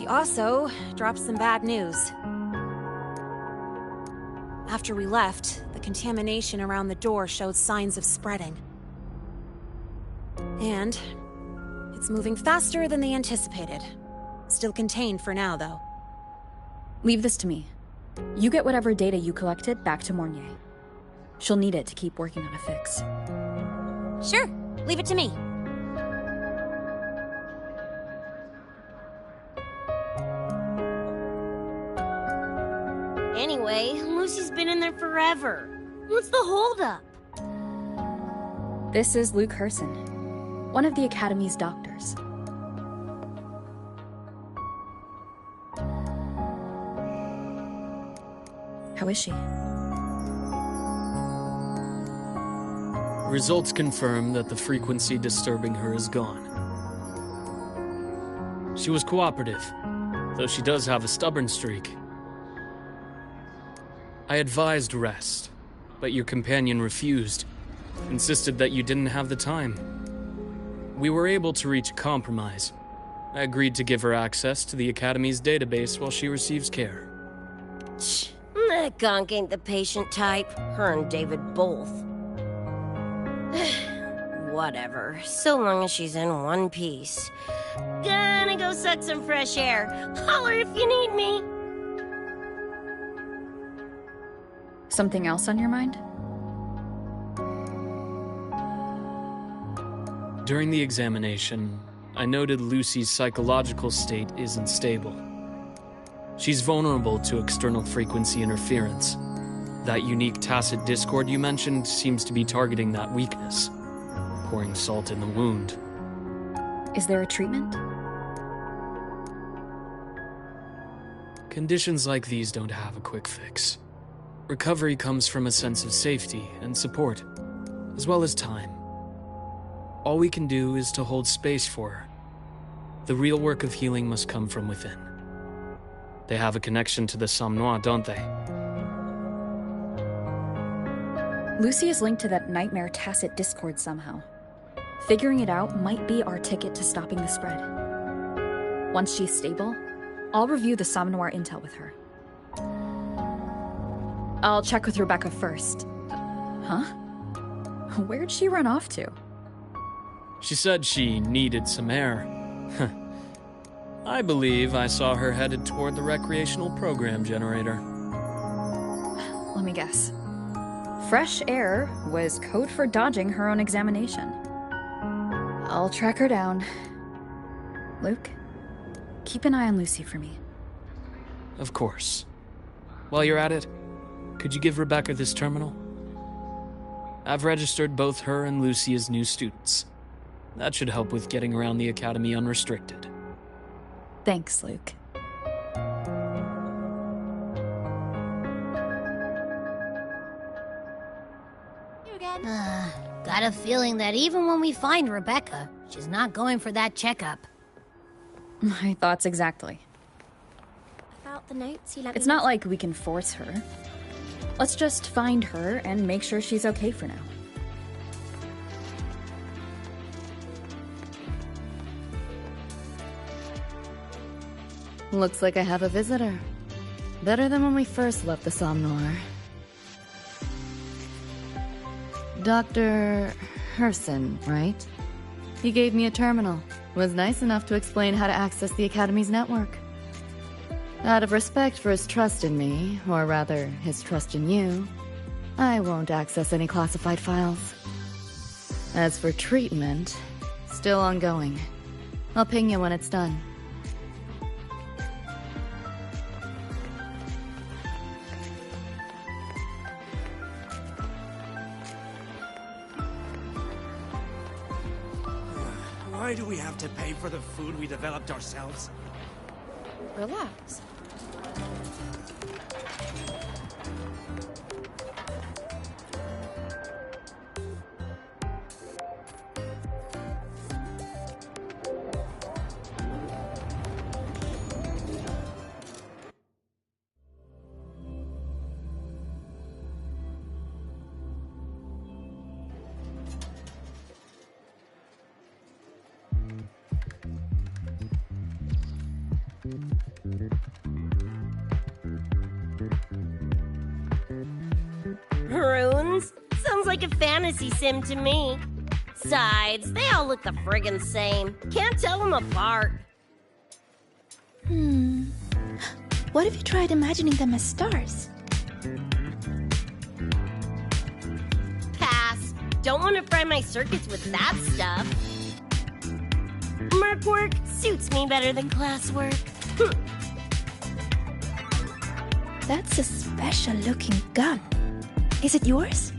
also dropped some bad news. After we left, the contamination around the door showed signs of spreading. And it's moving faster than they anticipated. Still contained for now, though. Leave this to me. You get whatever data you collected back to Mornier. She'll need it to keep working on a fix. Sure, leave it to me. Anyway, Lucy's been in there forever. What's the holdup? This is Luke Herson, one of the Academy's doctors. How is she? Results confirm that the frequency disturbing her is gone. She was cooperative, though she does have a stubborn streak. I advised rest, but your companion refused, insisted that you didn't have the time. We were able to reach a compromise. I agreed to give her access to the Academy's database while she receives care. That gonk ain't the patient type. Her and David both. Whatever, so long as she's in one piece. Gonna go suck some fresh air. Holler if you need me. Something else on your mind? During the examination, I noted Lucy's psychological state isn't stable. She's vulnerable to external frequency interference. That unique tacit discord you mentioned seems to be targeting that weakness, pouring salt in the wound. Is there a treatment? Conditions like these don't have a quick fix. Recovery comes from a sense of safety and support, as well as time. All we can do is to hold space for her. The real work of healing must come from within. They have a connection to the Somnois, don't they? Lucy is linked to that nightmare tacit discord somehow. Figuring it out might be our ticket to stopping the spread. Once she's stable, I'll review the Somnoir intel with her. I'll check with Rebecca first. Huh? Where'd she run off to? She said she needed some air. I believe I saw her headed toward the recreational program generator. Let me guess. Fresh air was code for dodging her own examination. I'll track her down. Luke, keep an eye on Lucy for me. Of course. While you're at it, could you give Rebecca this terminal? I've registered both her and Lucy as new students. That should help with getting around the Academy unrestricted. Thanks, Luke. Got a feeling that even when we find Rebecca, she's not going for that checkup. My thoughts exactly. About the notes you let It's me not like we can force her. Let's just find her and make sure she's okay for now. Looks like I have a visitor. Better than when we first left the Somnoir. Dr. Herson, right? He gave me a terminal. Was nice enough to explain how to access the Academy's network. Out of respect for his trust in me, or rather, his trust in you, I won't access any classified files. As for treatment, still ongoing. I'll ping you when it's done. Why do we have to pay for the food we developed ourselves? Relax. Runes? Sounds like a fantasy sim to me. Besides, they all look the friggin' same. Can't tell them apart. What if you tried imagining them as stars? Pass. Don't want to fry my circuits with that stuff. Merc work suits me better than classwork. That's a special-looking gun. Is it yours?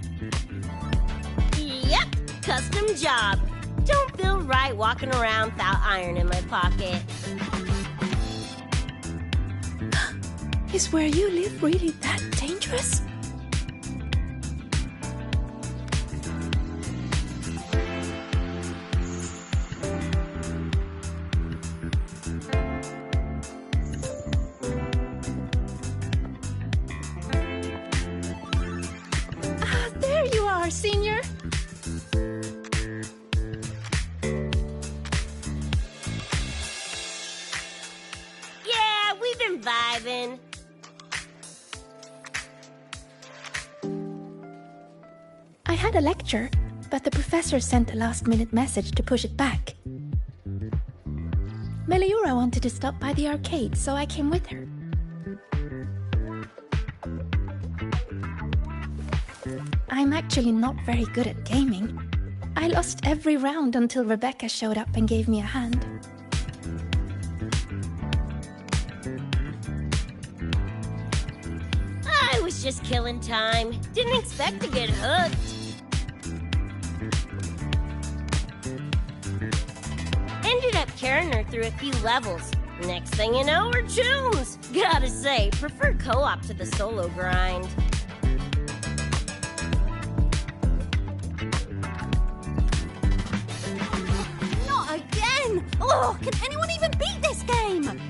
Yep, custom job. Don't feel right walking around without iron in my pocket. Is where you live really that dangerous? There you are, Senior. Yeah, we've been vibing. I had a lecture, but the professor sent a last-minute message to push it back. Meliora wanted to stop by the arcade, so I came with her. I'm actually not very good at gaming. I lost every round until Rebecca showed up and gave me a hand. I was just killing time. Didn't expect to get hooked. Ended up carrying her through a few levels. Next thing you know, we're chums. Gotta say, prefer co-op to the solo grind. Not again! Oh, can anyone even beat this game?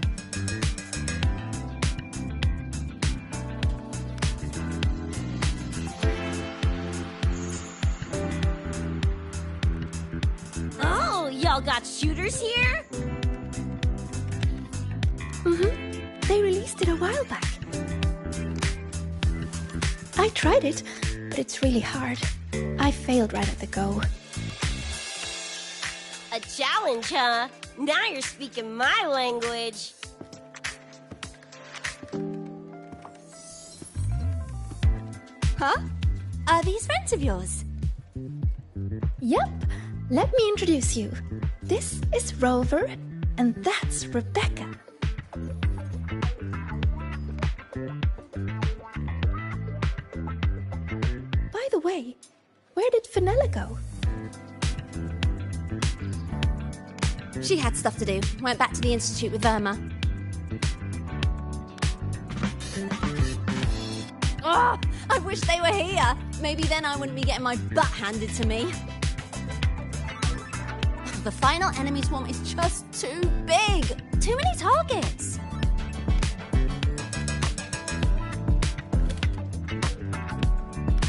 Oh, y'all got shooters here? They released it a while back. I tried it, but it's really hard. I failed right at the go. A challenge, huh? Now you're speaking my language. Huh? Are these friends of yours? Yep, let me introduce you. This is Rover, and that's Rebecca. By the way, where did Fenella go? She had stuff to do. Went back to the Institute with Verma. Oh, I wish they were here. Maybe then I wouldn't be getting my butt handed to me. The final enemy swarm is just too big. Too many targets.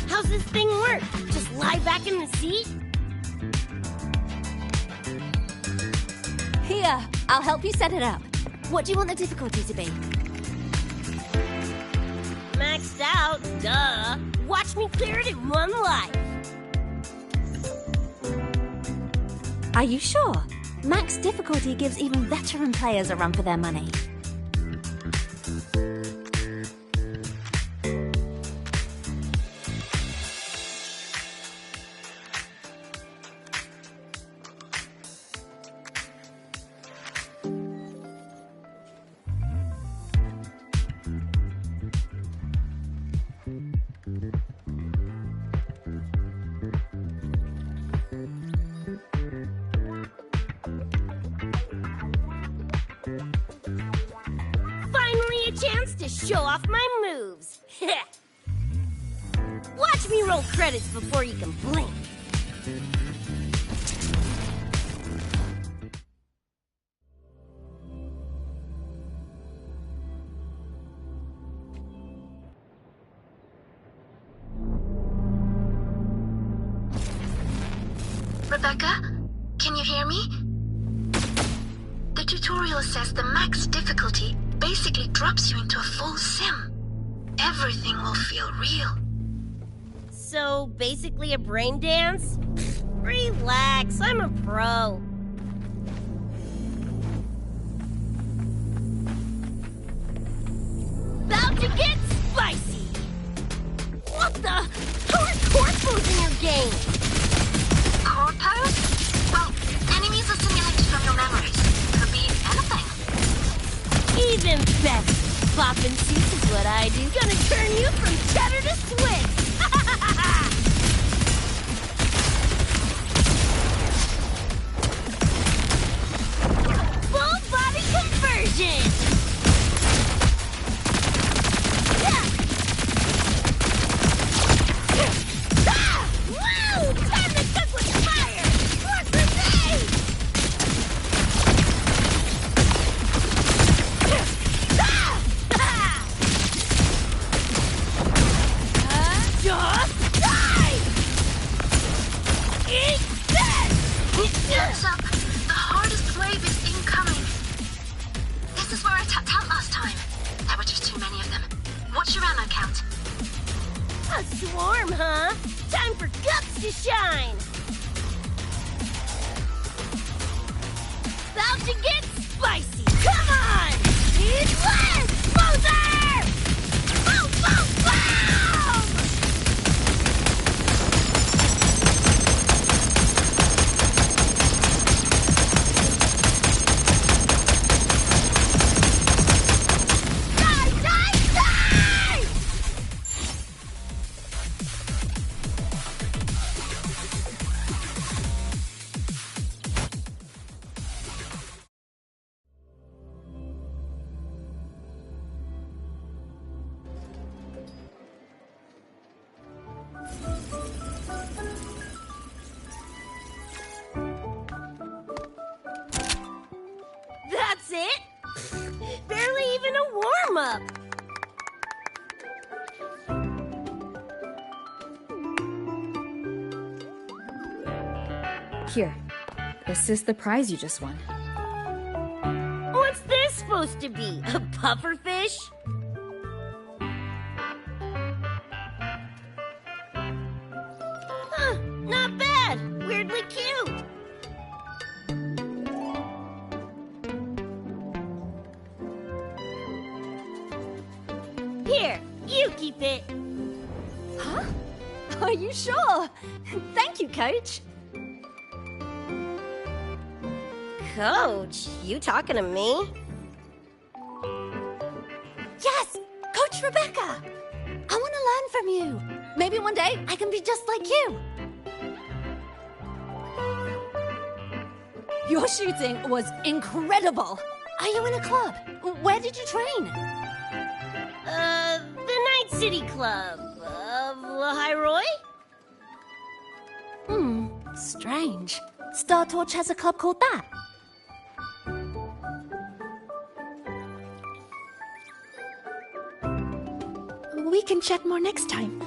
How's this thing work? Just lie back in the seat? Here, I'll help you set it up. What do you want the difficulty to be? Maxed out, duh. Watch me clear it in one life. Are you sure? Max difficulty gives even veteran players a run for their money. Finally a chance to show off my moves. Watch me roll credits before you can blink. Rebecca, can you hear me? The tutorial says the max difficulty basically drops you into a full sim. Everything will feel real. So, basically a brain dance? Relax, I'm a pro. About to get spicy! What the? How are core pose in your game? Core pose? Well, enemies are simulated from your memories. Could be anything. Even better. Poppin' suits is what I do. Gonna turn you from cheddar to Swiss. Full body conversion. Woo! Time to cook with fire. More grenades. Just die! Eat this! Heads up! The hardest wave is incoming. This is where I tapped out last time. There were just too many of them. What's your ammo count? A swarm, huh? Time for guts to shine! About to get spicy! Come on! Eat less! Loser! Boom, boom, boom! Die, die, die! That's it? Barely even a warm-up. Here. This is the prize you just won. What's this supposed to be? A pufferfish? Huh, not bad. Weirdly cute. Here, you keep it. Huh? Are you sure? Thank you, Coach. Coach, you talking to me? Yes! Coach Rebecca! I want to learn from you. Maybe one day I can be just like you. Your shooting was incredible. Are you in a club? Where did you train? The Night City Club of Lahiroy? Strange. Star Torch has a club called that. We can chat more next time.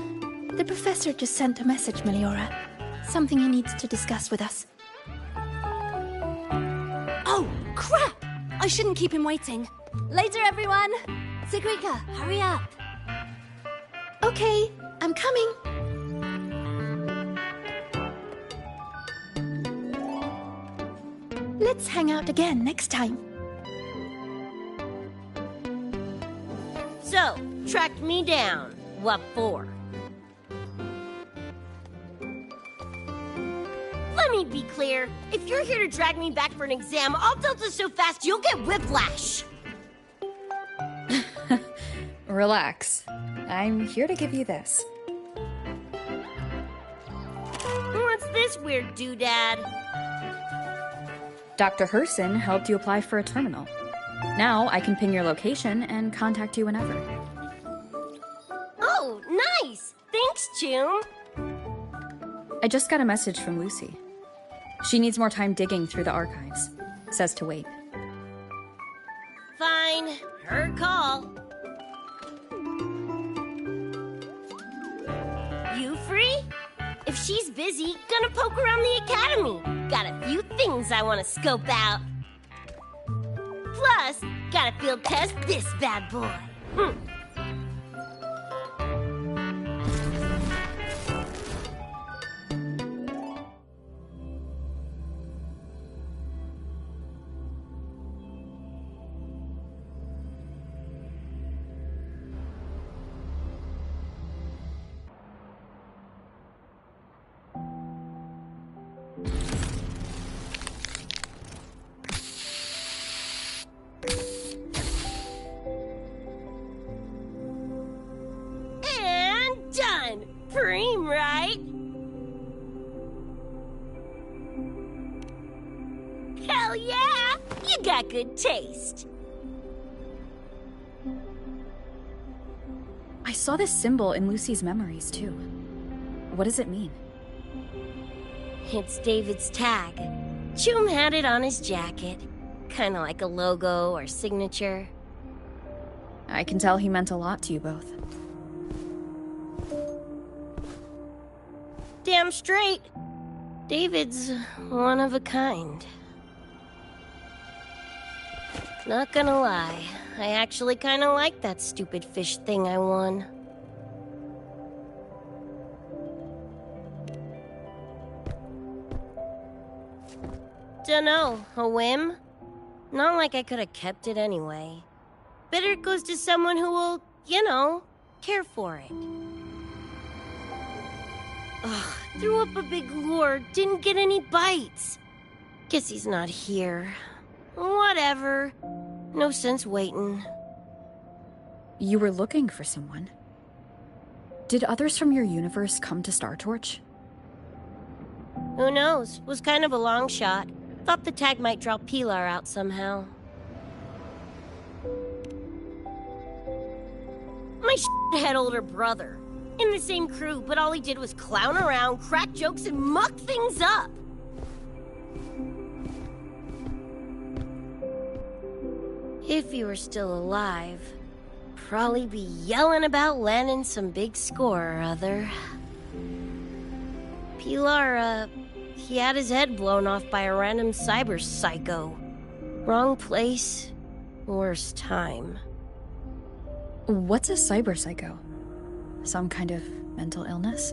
The professor just sent a message, Meliora. Something he needs to discuss with us. Oh, crap! I shouldn't keep him waiting. Later, everyone. Sigrika, hurry up. Okay, I'm coming. Let's hang out again next time. So, tracked me down. What for? Let me be clear. If you're here to drag me back for an exam, I'll delta so fast you'll get whiplash. Relax. I'm here to give you this. What's this weird doodad? Dr. Herson helped you apply for a terminal. Now I can ping your location and contact you whenever. Oh, nice! Thanks, Chum. I just got a message from Lucy. She needs more time digging through the archives. Says to wait. Fine. Her call. You free? If she's busy, gonna poke around the academy. Got a few things I want to scope out. Plus, gotta field test this bad boy. And done! Preem, right? Hell yeah! You got good taste. I saw this symbol in Lucy's memories, too. What does it mean? It's David's tag. Choom had it on his jacket. Kinda like a logo or signature. I can tell he meant a lot to you both. Damn straight. David's one of a kind. Not gonna lie, I actually kinda like that stupid fish thing I won. Dunno, a whim? Not like I could have kept it anyway. Better it goes to someone who will, you know, care for it. Ugh, threw up a big lure, didn't get any bites. Guess he's not here. Whatever. No sense waiting. You were looking for someone. Did others from your universe come to Star Torch? Who knows? Was kind of a long shot. Thought the tag might draw Pilar out somehow. My shithead older brother. In the same crew, but all he did was clown around, crack jokes, and muck things up. If he were still alive, probably be yelling about landing some big score or other. Pilar, he had his head blown off by a random cyber psycho. Wrong place, worst time. What's a cyber psycho? Some kind of mental illness?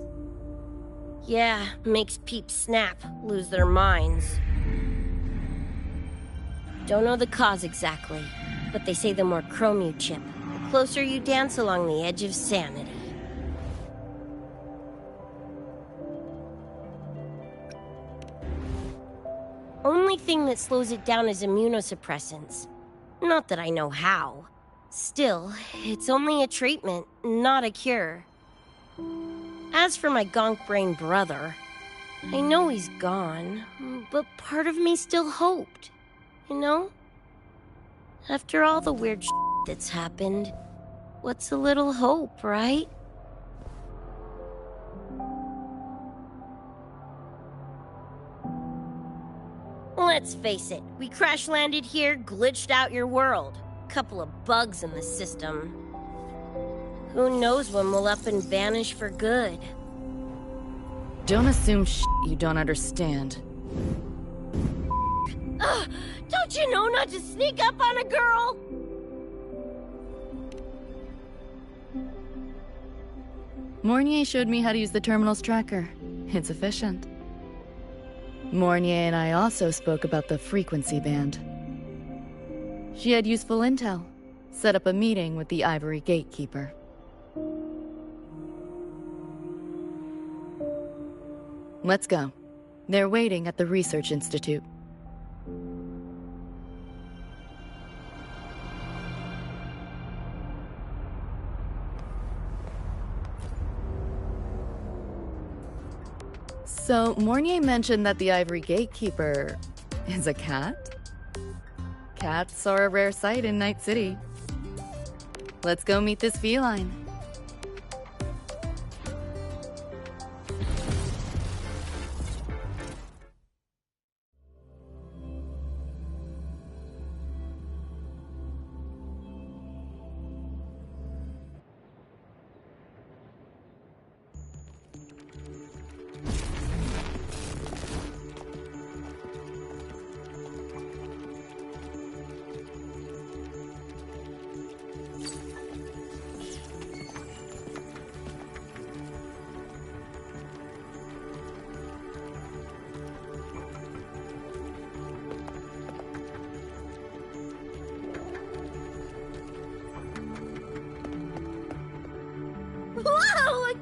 Yeah, makes peeps snap, lose their minds. Don't know the cause exactly, but they say the more chrome you chip, the closer you dance along the edge of sanity. Only thing that slows it down is immunosuppressants. Not that I know how. Still, it's only a treatment, not a cure. As for my gonk-brained brother, I know he's gone, but part of me still hoped. You know? After all the weird shit that's happened, what's a little hope, right? Let's face it, we crash-landed here, glitched out your world. Couple of bugs in the system. Who knows when we'll up and vanish for good? Don't assume you don't understand. Ugh, don't you know not to sneak up on a girl? Mornier showed me how to use the terminal's tracker. It's efficient. Mornier and I also spoke about the frequency band. She had useful intel. Set up a meeting with the Ivory Gatekeeper. Let's go. They're waiting at the Research Institute. So, Mornier mentioned that the Ivory Gatekeeper is a cat? Cats are a rare sight in Night City. Let's go meet this feline.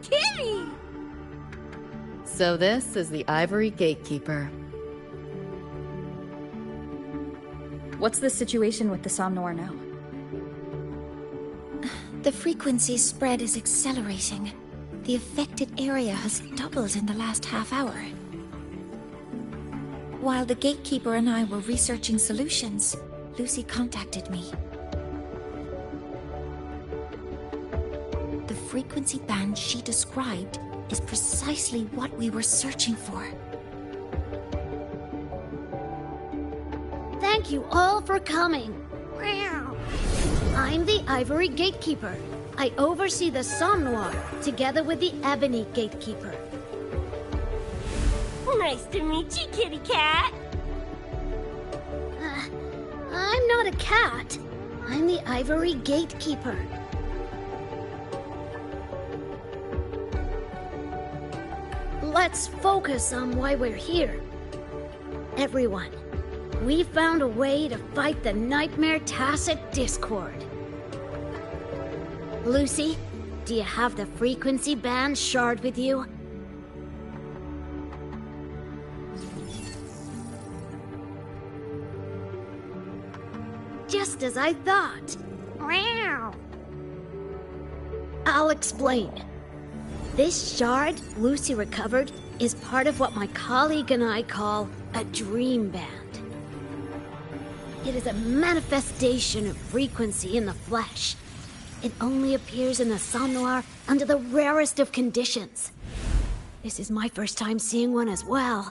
Kitty! So this is the Ivory Gatekeeper. What's the situation with the Somnoir now? The frequency spread is accelerating. The affected area has doubled in the last half hour. While the Gatekeeper and I were researching solutions, Lucy contacted me. The frequency band she described is precisely what we were searching for. Thank you all for coming. I'm the Ivory Gatekeeper. I oversee the Somnoir, together with the Ebony Gatekeeper. Nice to meet you, kitty cat. I'm not a cat. I'm the Ivory Gatekeeper. Let's focus on why we're here. Everyone, we found a way to fight the Nightmare Tacit Discord. Lucy, do you have the frequency band shard with you? Just as I thought. I'll explain. This shard Lucy recovered is part of what my colleague and I call a dream band. It is a manifestation of frequency in the flesh. It only appears in the Somnoir under the rarest of conditions. This is my first time seeing one as well.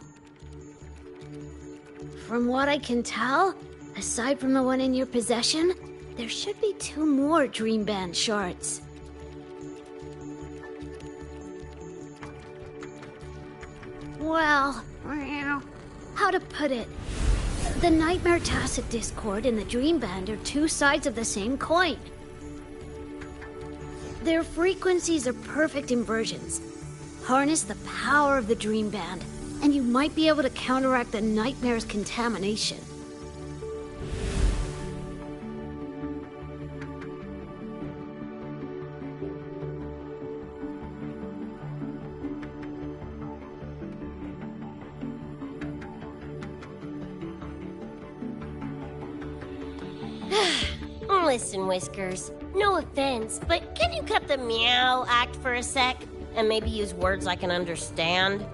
From what I can tell, aside from the one in your possession, there should be 2 more Dream Band shards. Well, how to put it? The Nightmare Tacit Discord and the Dream Band are 2 sides of the same coin. Their frequencies are perfect inversions. Harness the power of the Dream Band, and you might be able to counteract the Nightmare's contamination. Listen, Whiskers, no offense, but can you cut the meow act for a sec? And maybe use words I can understand?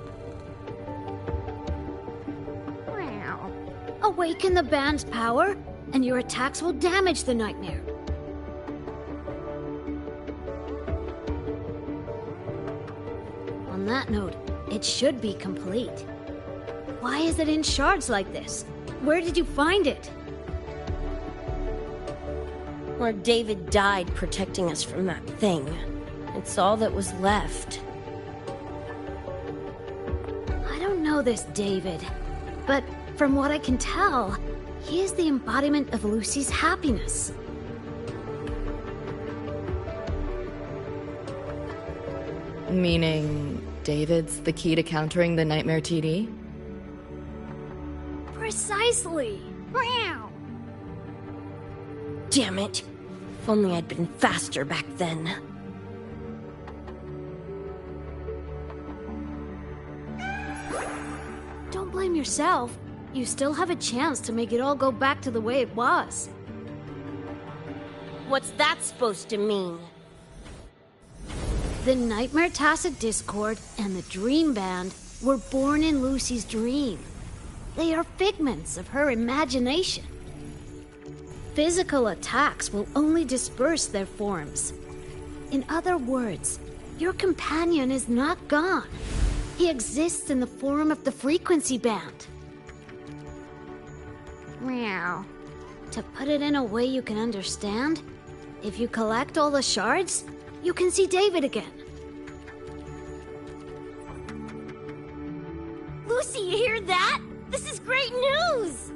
Awaken the band's power, and your attacks will damage the Nightmare. On that note, it should be complete. Why is it in shards like this? Where did you find it? Where David died protecting us from that thing. It's all that was left. I don't know this David, but from what I can tell, he is the embodiment of Lucy's happiness. Meaning, David's the key to countering the Nightmare TD? Precisely! Damn it. If only I'd been faster back then. Don't blame yourself. You still have a chance to make it all go back to the way it was. What's that supposed to mean? The Nightmare Tacit Discord and the Dream Band were born in Lucy's dream. They are figments of her imagination. Physical attacks will only disperse their forms. In other words, your companion is not gone. He exists in the form of the frequency band. Meow. To put it in a way you can understand, if you collect all the shards, you can see David again. Lucy, you hear that? This is great news!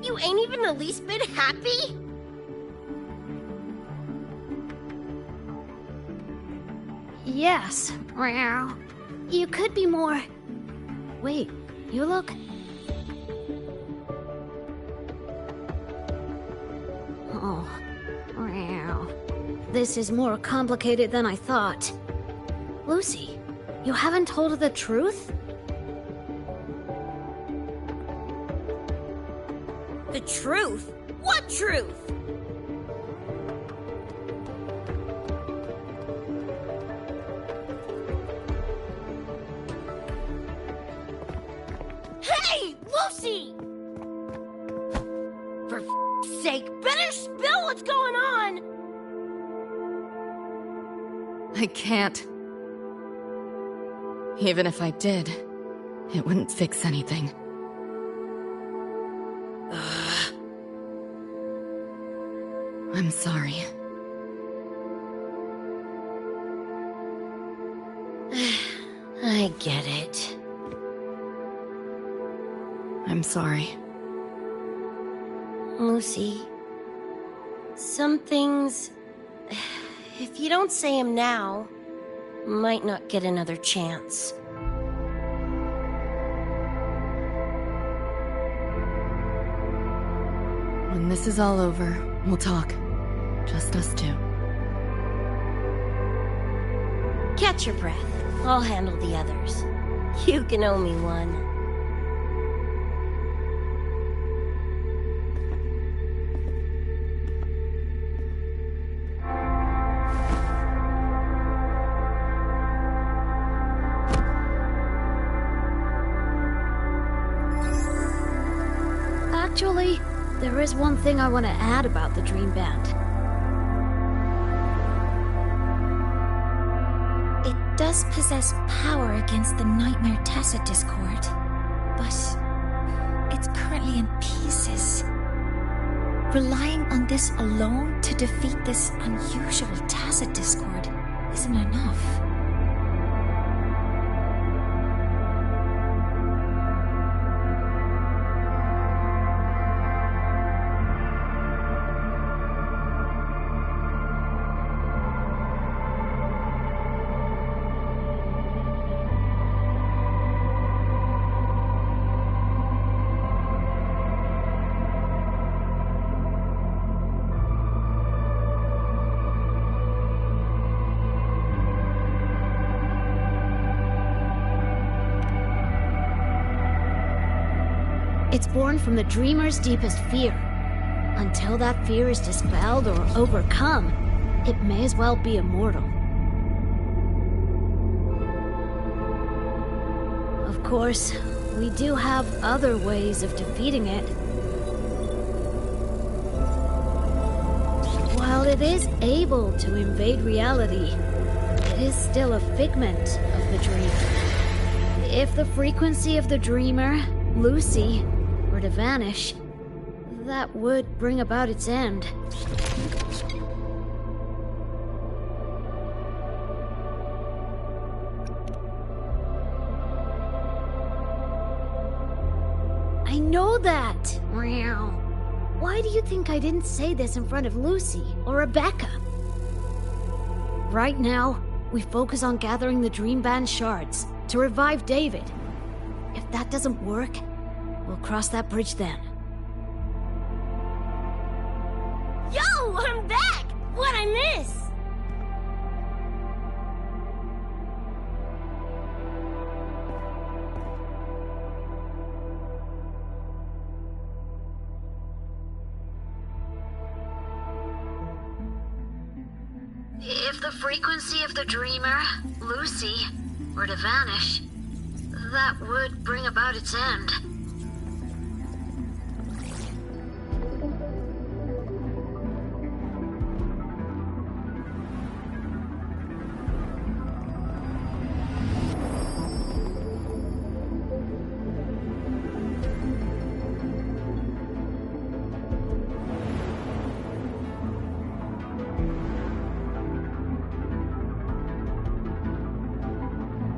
You ain't even the least bit happy? Yes. Meow. You could be more... Wait, you look... Oh. Wow. This is more complicated than I thought. Lucy, you haven't told her the truth? The truth? What truth? Hey, Lucy! For f***'s sake, better spill what's going on! I can't. Even if I did, it wouldn't fix anything. I'm sorry. I get it. I'm sorry. Lucy, some things, if you don't say them now, might not get another chance. When this is all over, we'll talk. Just us two. Catch your breath. I'll handle the others. You can owe me one. Actually, there is one thing I want to add about the Dream Band. It does possess power against the Nightmare Tacit Discord, but it's currently in pieces. Relying on this alone to defeat this unusual Tacit Discord isn't enough. It's born from the dreamer's deepest fear. Until that fear is dispelled or overcome, it may as well be immortal. Of course, we do have other ways of defeating it. While it is able to invade reality, it is still a figment of the dream. If the frequency of the dreamer, Lucy, were to vanish, that would bring about its end. I know that! Why do you think I didn't say this in front of Lucy or Rebecca? Right now, we focus on gathering the Dream Band shards to revive David. If that doesn't work, we'll cross that bridge then. Yo, I'm back! What'd I miss? If the frequency of the dreamer, Lucy, were to vanish, that would bring about its end.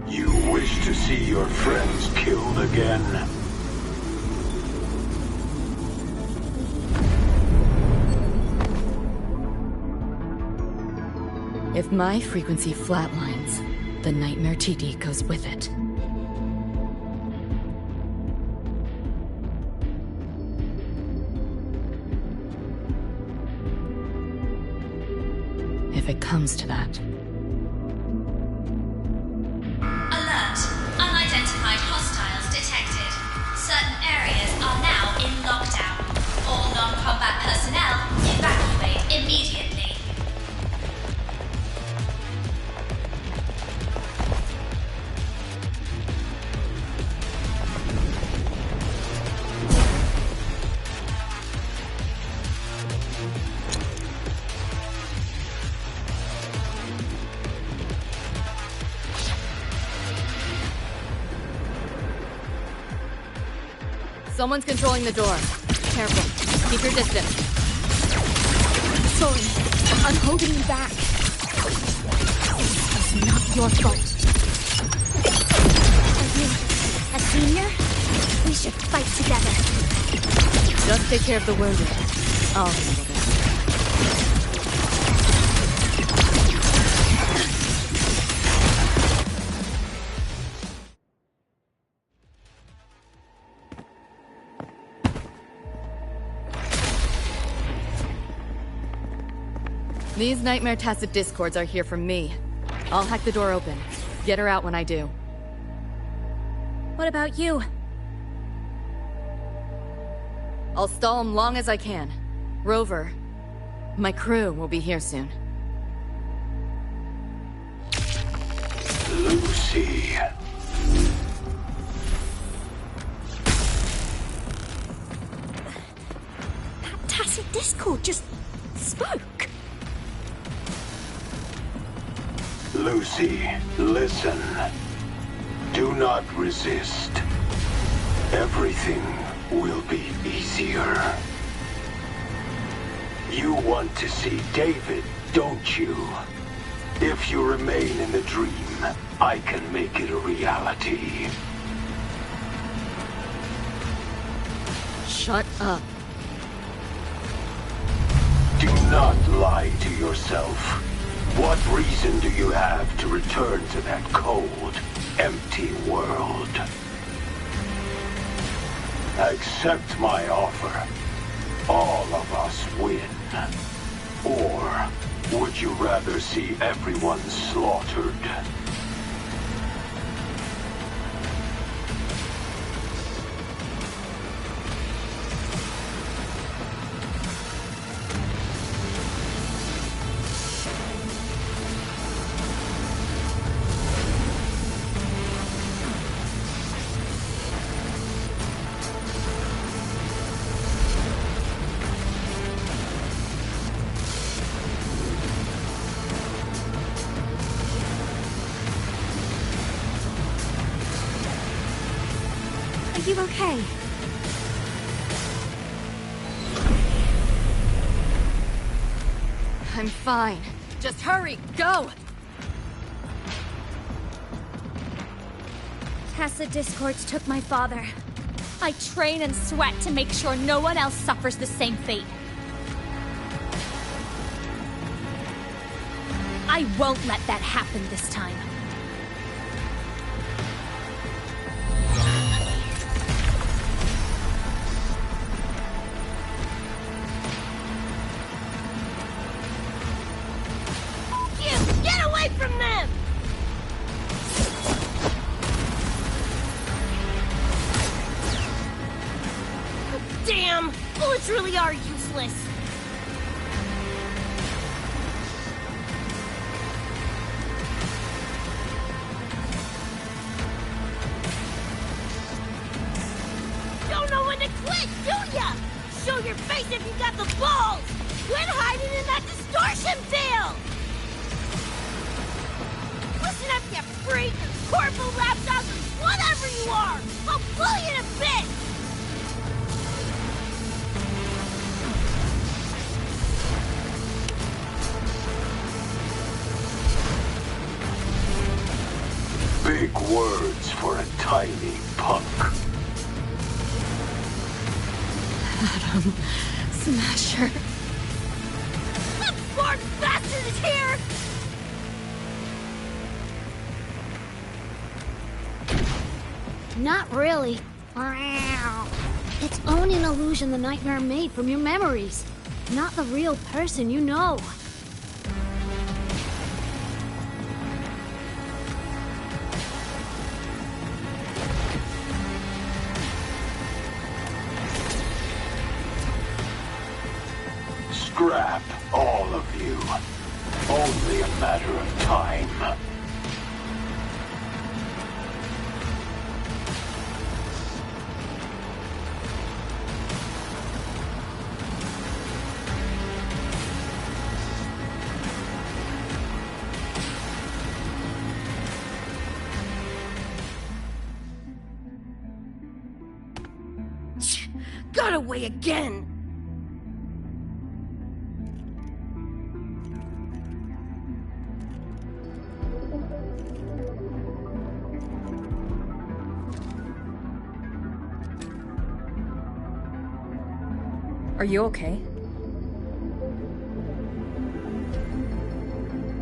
You wish to see your friends killed again? If my frequency flatlines, the Nightmare TD goes with it. if it comes to that. Alert! Unidentified hostiles detected. Certain areas are now in lockdown. All non-combat personnel, evacuate immediately. Someone's controlling the door. Careful. Keep your distance. Sorry, I'm holding you back. It's not your fault. Are you a senior? We should fight together. Just take care of the wounded. I'll handle this. These Nightmare Tacit Discords are here for me. I'll hack the door open. Get her out when I do. What about you? I'll stall them long as I can. Rover, my crew will be here soon. Lucy. That Tacit Discord just spoke. Lucy, listen. Do not resist. Everything will be easier. You want to see David, don't you? If you remain in the dream, I can make it a reality. Shut up. Do not lie to yourself. What reason do you have to return to that cold, empty world? Accept my offer. All of us win. Or would you rather see everyone slaughtered? Are you okay? I'm fine. Just hurry, go! Tacit Discords took my father. I train and sweat to make sure no one else suffers the same fate. I won't let that happen this time. Get away from them! Damn! Bullets really are useless. Don't know when to quit, do ya? Show your face if you got the balls! Quit hiding in that distortion field! Listen up, you freak! Corporal lapdogs, whatever you are! I'll pull you to bits! Big words for a tiny punk. Adam Smasher. That smart bastard is here! Not really. It's only an illusion the Nightmare made from your memories. Not the real person you know. Scrap, all of you. Only a matter of time. Got away again! Are you okay?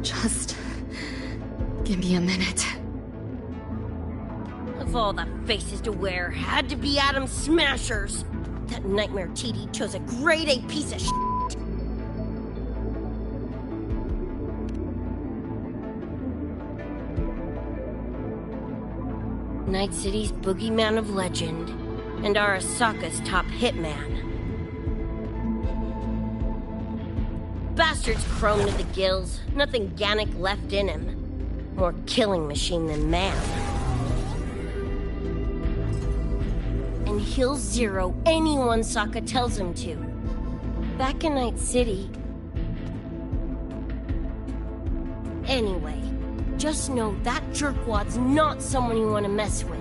Just give me a minute. Of all the faces to wear, had to be Adam Smashers. That nightmare TD chose a grade A piece of shit. Night City's boogeyman of legend, and Arasaka's top hitman. Bastard's chrome to the gills, nothing Gannic left in him. More killing machine than man. And he'll zero anyone Sokka tells him to. Back in Night City... Anyway, just know that jerkwad's not someone you want to mess with.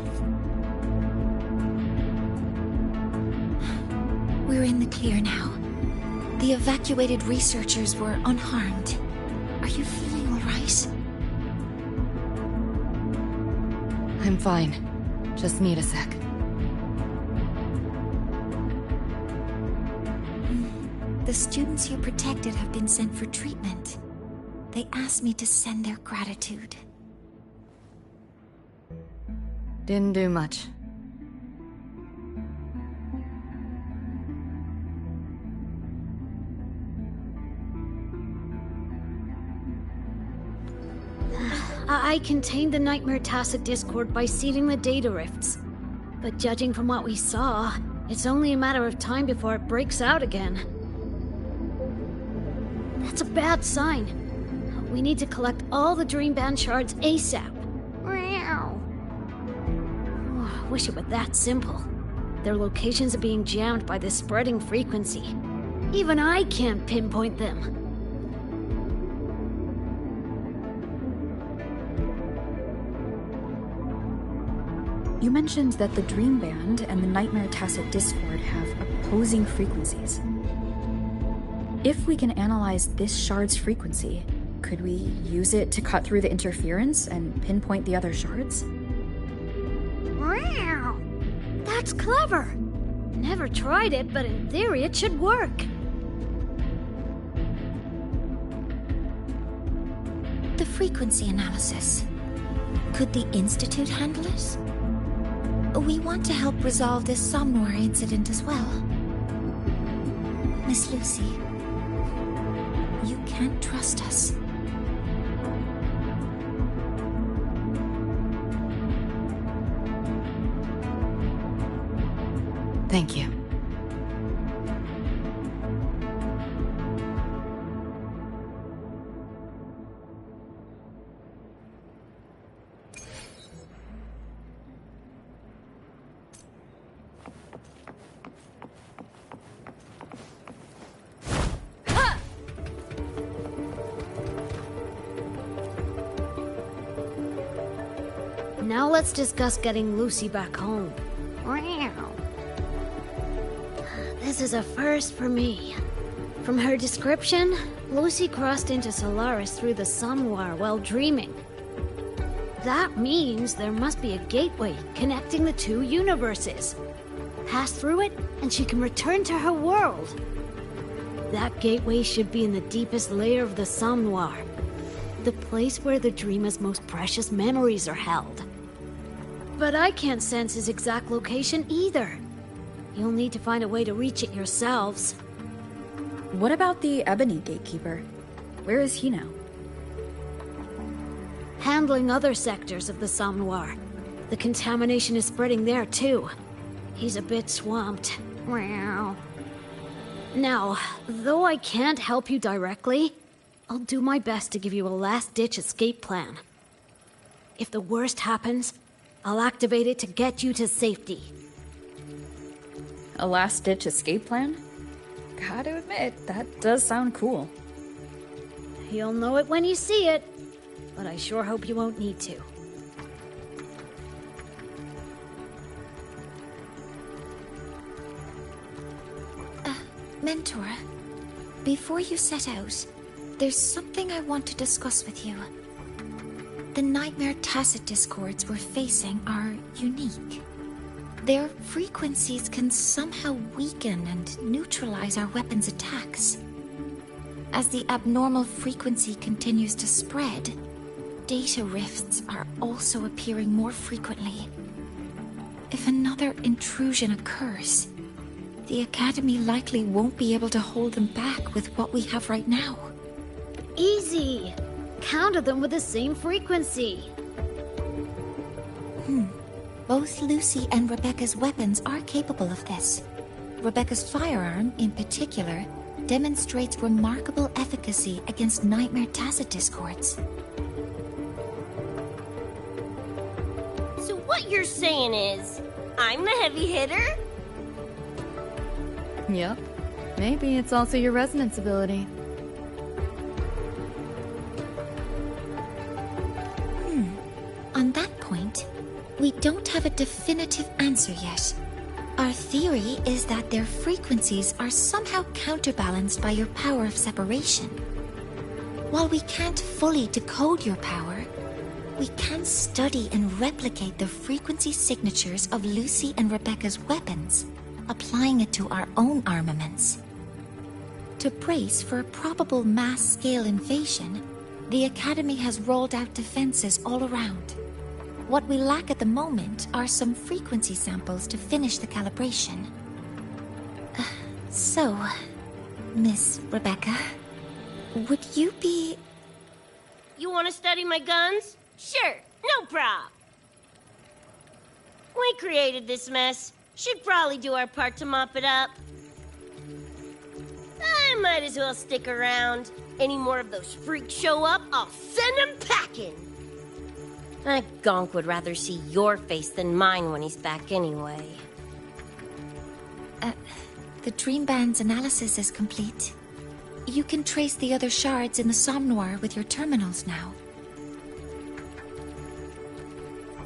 We're in the clear now. The evacuated researchers were unharmed. Are you feeling all right? I'm fine. Just need a sec. The students you protected have been sent for treatment. They asked me to send their gratitude. Didn't do much. I contained the Nightmare Tacit Discord by sealing the data rifts. But judging from what we saw, it's only a matter of time before it breaks out again. That's a bad sign. We need to collect all the Dream Band shards ASAP. Wish it were that simple. Their locations are being jammed by this spreading frequency. Even I can't pinpoint them. You mentioned that the Dream Band and the Nightmare Tacit Discord have opposing frequencies. If we can analyze this shard's frequency, could we use it to cut through the interference and pinpoint the other shards? Wow! That's clever! Never tried it, but in theory it should work. The frequency analysis. Could the Institute handle it? We want to help resolve this Somnwar incident as well. Miss Lucy, you can trust us. Thank you. Now let's discuss getting Lucy back home. This is a first for me. From her description, Lucy crossed into Solaris through the Somnwar while dreaming. That means there must be a gateway connecting the two universes. Pass through it, and she can return to her world. That gateway should be in the deepest layer of the Somnwar, the place where the dreamer's most precious memories are held. But I can't sense his exact location either. You'll need to find a way to reach it yourselves. What about the Ebony Gatekeeper? Where is he now? Handling other sectors of the Somnwar. The contamination is spreading there too. He's a bit swamped. Now, though I can't help you directly, I'll do my best to give you a last-ditch escape plan. If the worst happens, I'll activate it to get you to safety. A last-ditch escape plan? Gotta admit, that does sound cool. You'll know it when you see it, but I sure hope you won't need to. Mentor, before you set out, there's something I want to discuss with you. The Nightmare Tacet discords we're facing are unique. Their frequencies can somehow weaken and neutralize our weapons' attacks. As the abnormal frequency continues to spread, data rifts are also appearing more frequently. If another intrusion occurs, the Academy likely won't be able to hold them back with what we have right now. Easy! Counter them with the same frequency. Both Lucy and Rebecca's weapons are capable of this. Rebecca's firearm, in particular, demonstrates remarkable efficacy against Nightmare Tacet discords. So what you're saying is, I'm the heavy hitter? Yep. Maybe it's also your resonance ability. On that point, we don't have a definitive answer yet. Our theory is that their frequencies are somehow counterbalanced by your power of separation. While we can't fully decode your power, we can study and replicate the frequency signatures of Lucy and Rebecca's weapons, applying it to our own armaments. To brace for a probable mass-scale invasion, the Academy has rolled out defenses all around. What we lack at the moment are some frequency samples to finish the calibration. So, Miss Rebecca, would you be... You want to study my guns? Sure, no prob. We created this mess. Should probably do our part to mop it up. I might as well stick around. Any more of those freaks show up, I'll send them packing. That gonk would rather see your face than mine when he's back anyway. The Dream Band's analysis is complete. You can trace the other shards in the Somnoir with your terminals now.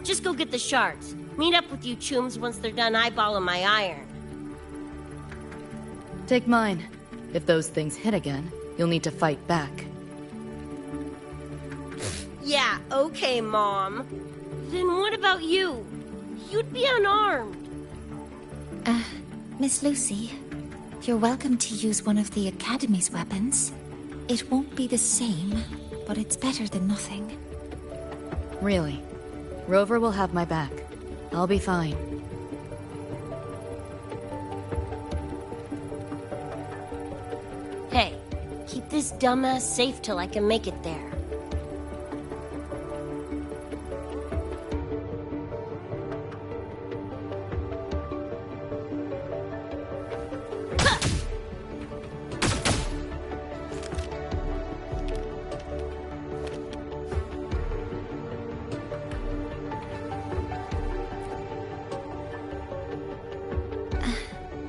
Just go get the shards. Meet up with you chooms once they're done eyeballing my iron. Take mine. If those things hit again, you'll need to fight back. Yeah, okay, Mom. Then what about you? You'd be unarmed. Miss Lucy, you're welcome to use one of the Academy's weapons. It won't be the same, but it's better than nothing. Really? Rover will have my back. I'll be fine. Hey, keep this dumbass safe till I can make it there.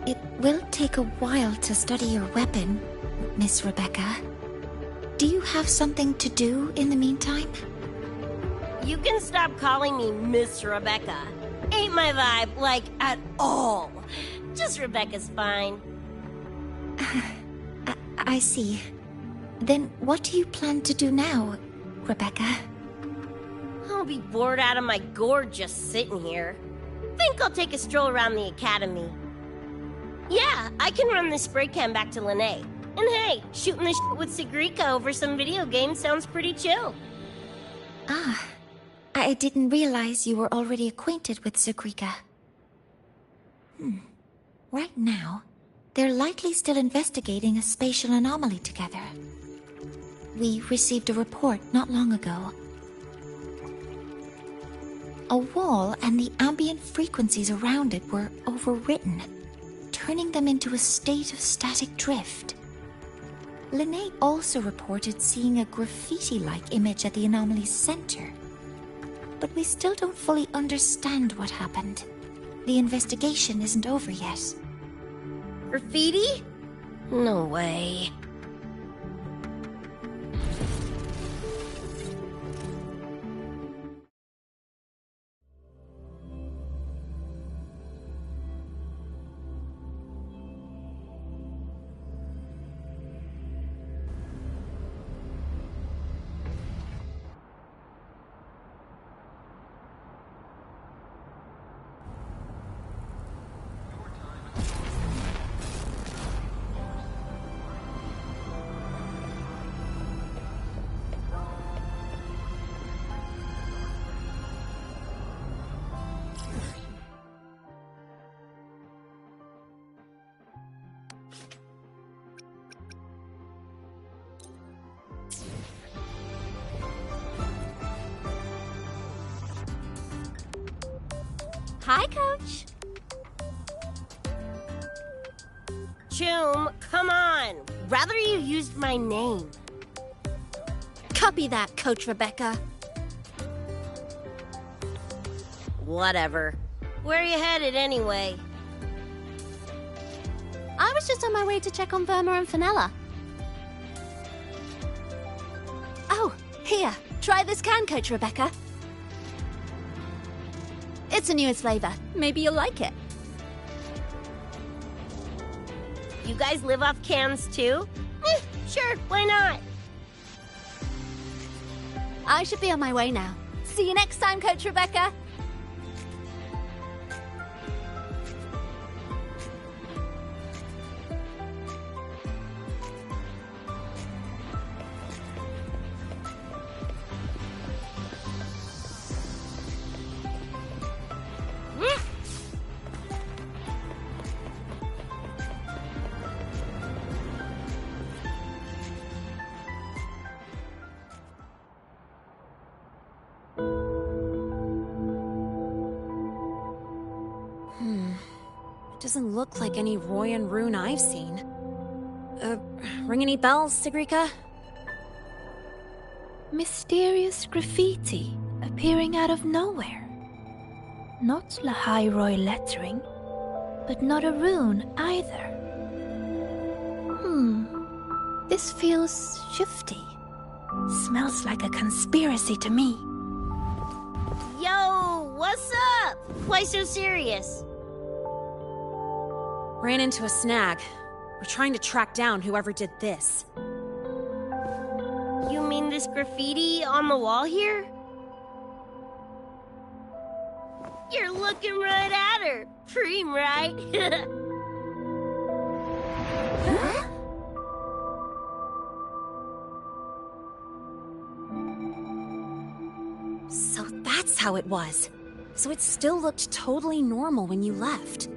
It will take a while to study your weapon, Miss Rebecca. Do you have something to do in the meantime? You can stop calling me Miss Rebecca. Ain't my vibe, like, at all. Just Rebecca's fine. I see. Then what do you plan to do now, Rebecca? I'll be bored out of my gourd just sitting here. Think I'll take a stroll around the Academy. Yeah, I can run this spray can back to Lene. And hey, shooting the shit with Sigrika over some video game sounds pretty chill. Ah, I didn't realize you were already acquainted with Sigrika. Right now, they're likely still investigating a spatial anomaly together. We received a report not long ago. A wall and the ambient frequencies around it were overwritten, turning them into a state of static drift. Lene also reported seeing a graffiti-like image at the anomaly's center. But we still don't fully understand what happened. The investigation isn't over yet. Graffiti? No way. Hi, Coach. Choom, come on. Rather you used my name. Copy that, Coach Rebecca. Whatever. Where are you headed anyway? I was just on my way to check on Verma and Fenella. Oh, here. Try this can, Coach Rebecca. It's the newest flavor. Maybe you'll like it. You guys live off cans too? Sure, why not? I should be on my way now. See you next time, Coach Rebecca. Doesn't look like any Royan rune I've seen. Ring any bells, Sigrika? Mysterious graffiti appearing out of nowhere. Not Lahai Roy lettering, but not a rune either. This feels shifty. Smells like a conspiracy to me. Yo, what's up? Why so serious? Ran into a snag. We're trying to track down whoever did this. You mean this graffiti on the wall here? You're looking right at her. Preem, right? Huh? So that's how it was. So it still looked totally normal when you left.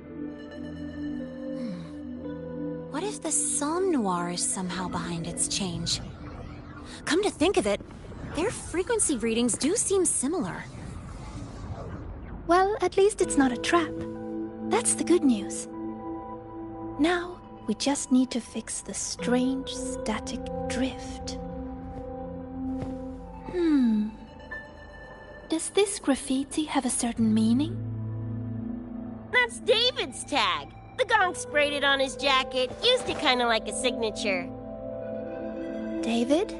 What if the Somme Noir is somehow behind its change? Come to think of it, their frequency readings do seem similar. Well, at least it's not a trap. That's the good news. Now, we just need to fix the strange static drift. Does this graffiti have a certain meaning? That's David's tag. The gonk sprayed it on his jacket, used it kind of like a signature. David?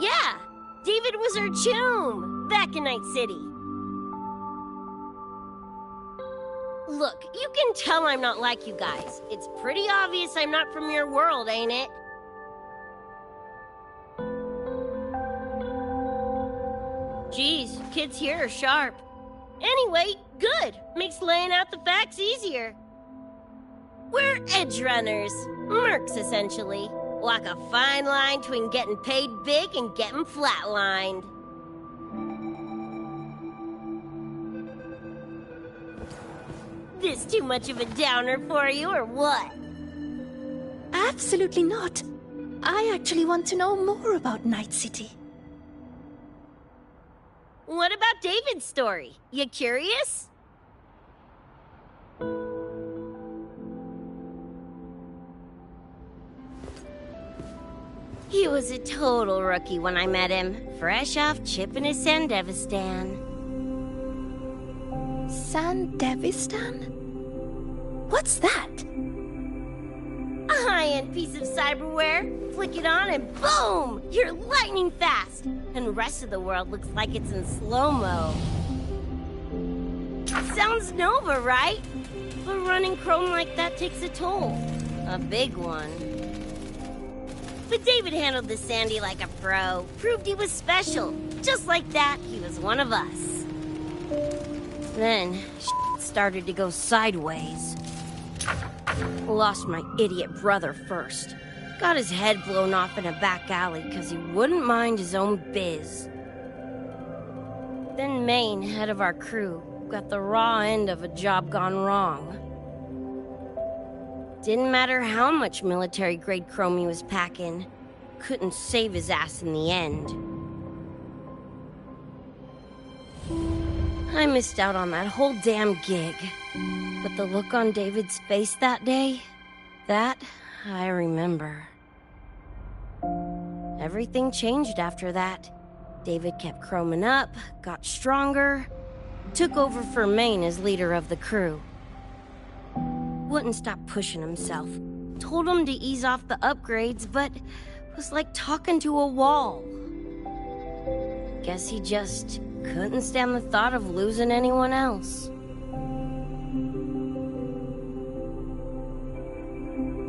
Yeah, David was our choom, back in Night City. Look, you can tell I'm not like you guys. It's pretty obvious I'm not from your world, ain't it? Geez, kids here are sharp. Anyway, good. Makes laying out the facts easier. We're edge runners. Mercs, essentially. Walk a fine line between getting paid big and getting flatlined. This too much of a downer for you, or what? Absolutely not. I actually want to know more about Night City. What about David's story? You curious? He was a total rookie when I met him, fresh off chipping his Sandevistan. Sandevistan? What's that? A high-end piece of cyberware. Flick it on and boom! You're lightning fast! And the rest of the world looks like it's in slow-mo. Sounds Nova, right? But running chrome like that takes a toll. A big one. But David handled the Sandy like a pro. Proved he was special. Just like that, he was one of us. Then, shit started to go sideways. Lost my idiot brother first. Got his head blown off in a back alley because he wouldn't mind his own biz. Then Maine, head of our crew, got the raw end of a job gone wrong. Didn't matter how much military-grade chrome he was packing. Couldn't save his ass in the end. I missed out on that whole damn gig. But the look on David's face that day, that I remember. Everything changed after that. David kept chroming up, got stronger, took over for Maine as leader of the crew. Wouldn't stop pushing himself. Told him to ease off the upgrades, but was like talking to a wall. Guess he just couldn't stand the thought of losing anyone else.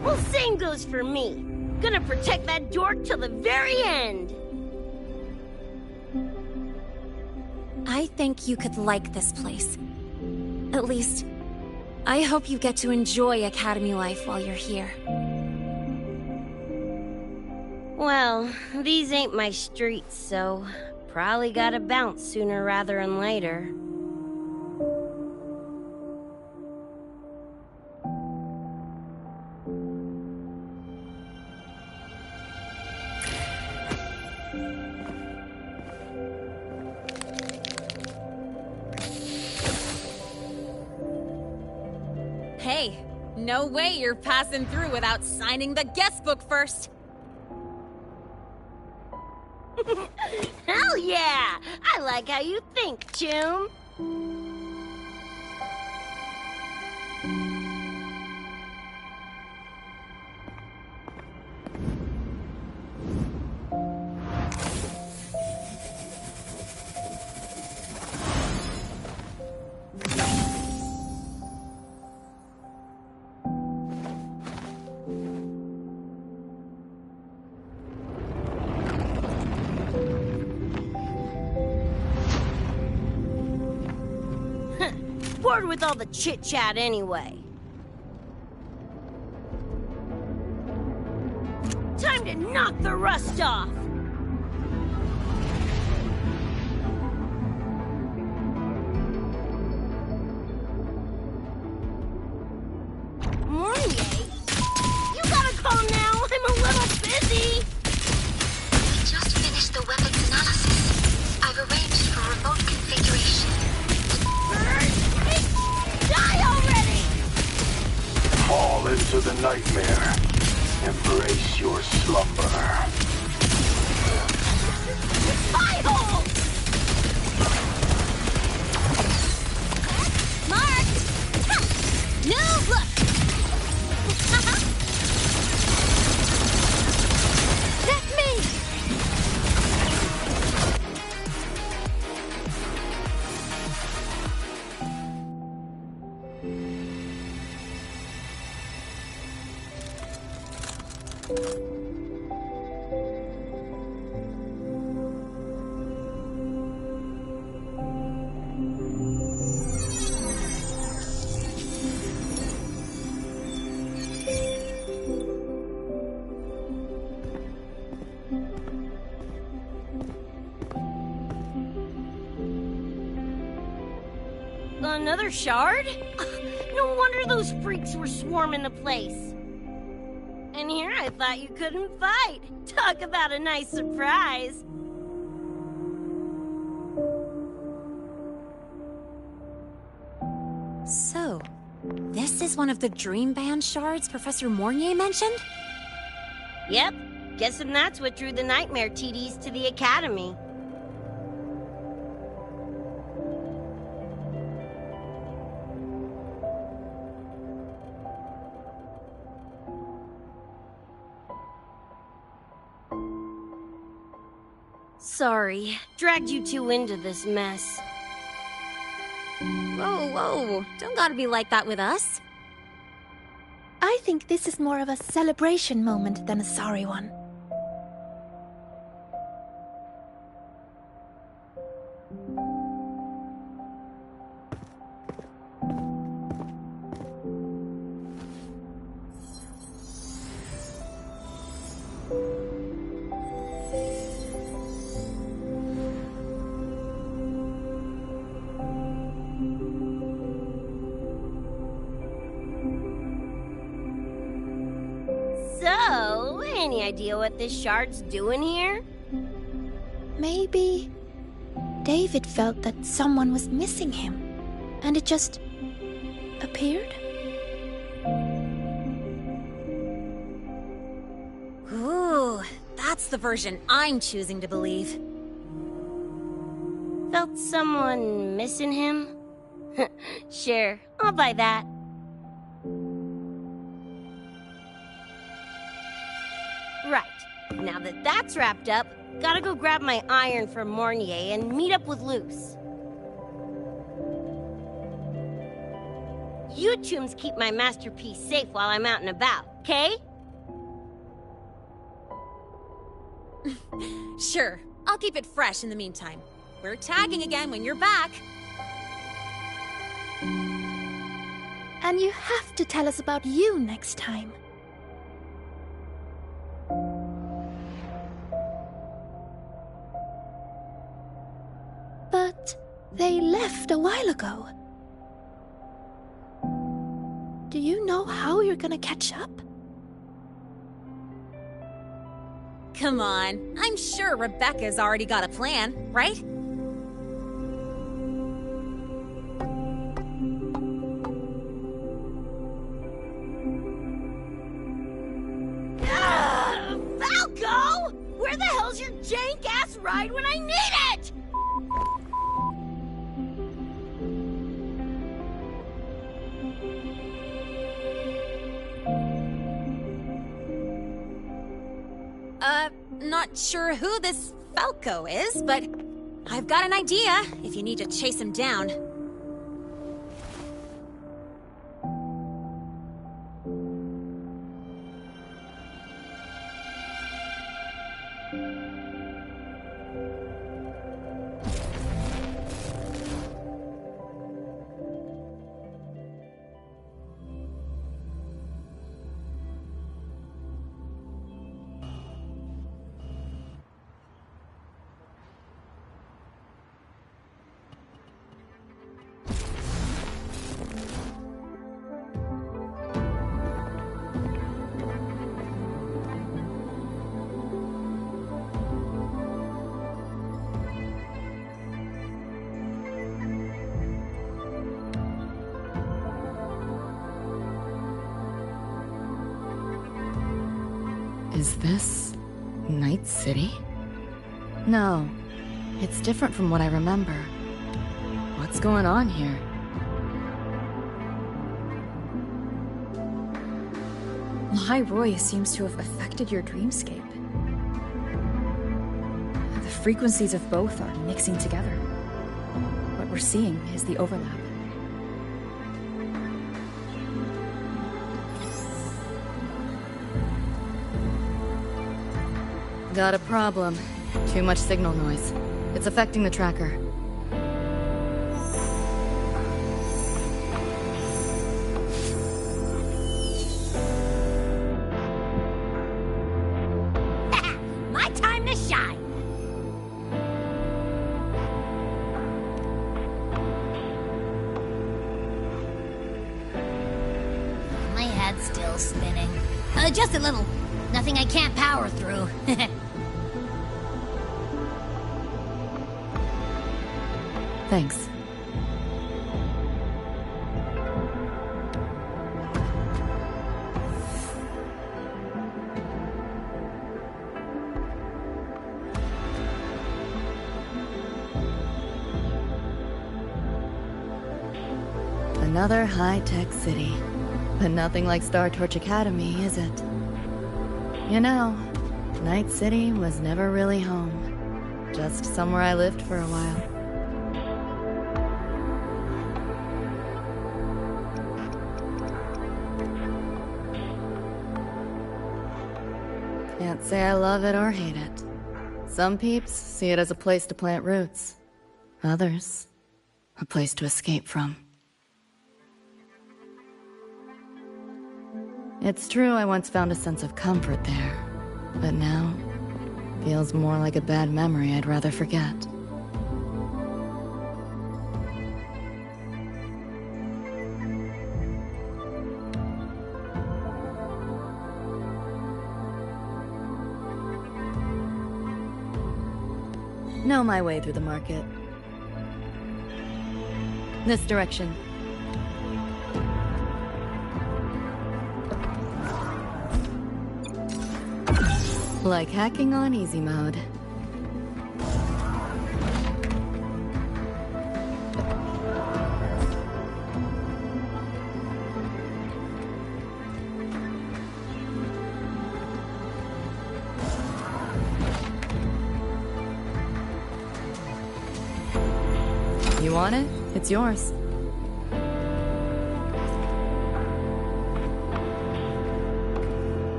Well, same goes for me. Gonna protect that dork till the very end. I think you could like this place. At least, I hope you get to enjoy Academy life while you're here. Well, these ain't my streets, so probably gotta bounce sooner rather than later. Hey, no way you're passing through without signing the guest book first. Hell yeah! I like how you think, Choom. Bored with all the chit-chat anyway. Time to knock the rust off! Mornier? You gotta call now, I'm a little busy! We just finished the weapons analysis. I've arranged for remote configuration. Die already! Fall into the nightmare. Embrace your slumber. Pie-hole! Mark! New look! Let me! Another shard? No wonder those freaks were swarming the place. And here I thought you couldn't fight. Talk about a nice surprise. So, this is one of the Dream Band shards Professor Mornier mentioned? Yep. Guessing that's what drew the Nightmare TDs to the Academy. Sorry, dragged you two into this mess. Whoa, whoa, don't gotta be like that with us. I think this is more of a celebration moment than a sorry one. So, any idea what this shard's doing here? Maybe David felt that someone was missing him, and it just appeared? Ooh, that's the version I'm choosing to believe. Felt someone missing him? Sure, I'll buy that. Right, now that that's wrapped up, gotta go grab my iron from Mornier and meet up with Luce. You tombs keep my masterpiece safe while I'm out and about, okay? Sure, I'll keep it fresh in the meantime. We're tagging again when you're back. And you have to tell us about you next time. But they left a while ago. Do you know how you're gonna catch up? Come on, I'm sure Rebecca's already got a plan, right? Falco! Where the hell's your jank-ass ride when I need it? Not sure who this Falco is, but I've got an idea if you need to chase him down. Is this Night City? No, it's different from what I remember. What's going on here? Lahai Roy seems to have affected your dreamscape. The frequencies of both are mixing together. What we're seeing is the overlap. Got a problem. Too much signal noise. It's affecting the tracker. My time to shine! My head's still spinning. Just a little. Nothing I can't power through. Thanks. another high-tech city. But nothing like Star Torch Academy, is it? You know, Night City was never really home. Just somewhere I lived for a while. Can't say I love it or hate it. Some peeps see it as a place to plant roots. Others, a place to escape from. It's true I once found a sense of comfort there, but now, feels more like a bad memory I'd rather forget. Know my way through the market. This direction. Like hacking on easy mode. You want it? It's yours.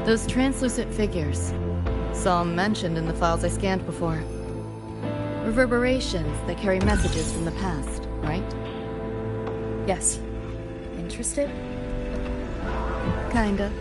Those translucent figures. Saw them mentioned in the files I scanned before. Reverberations that carry messages from the past, right? Yes. Interested? Kinda.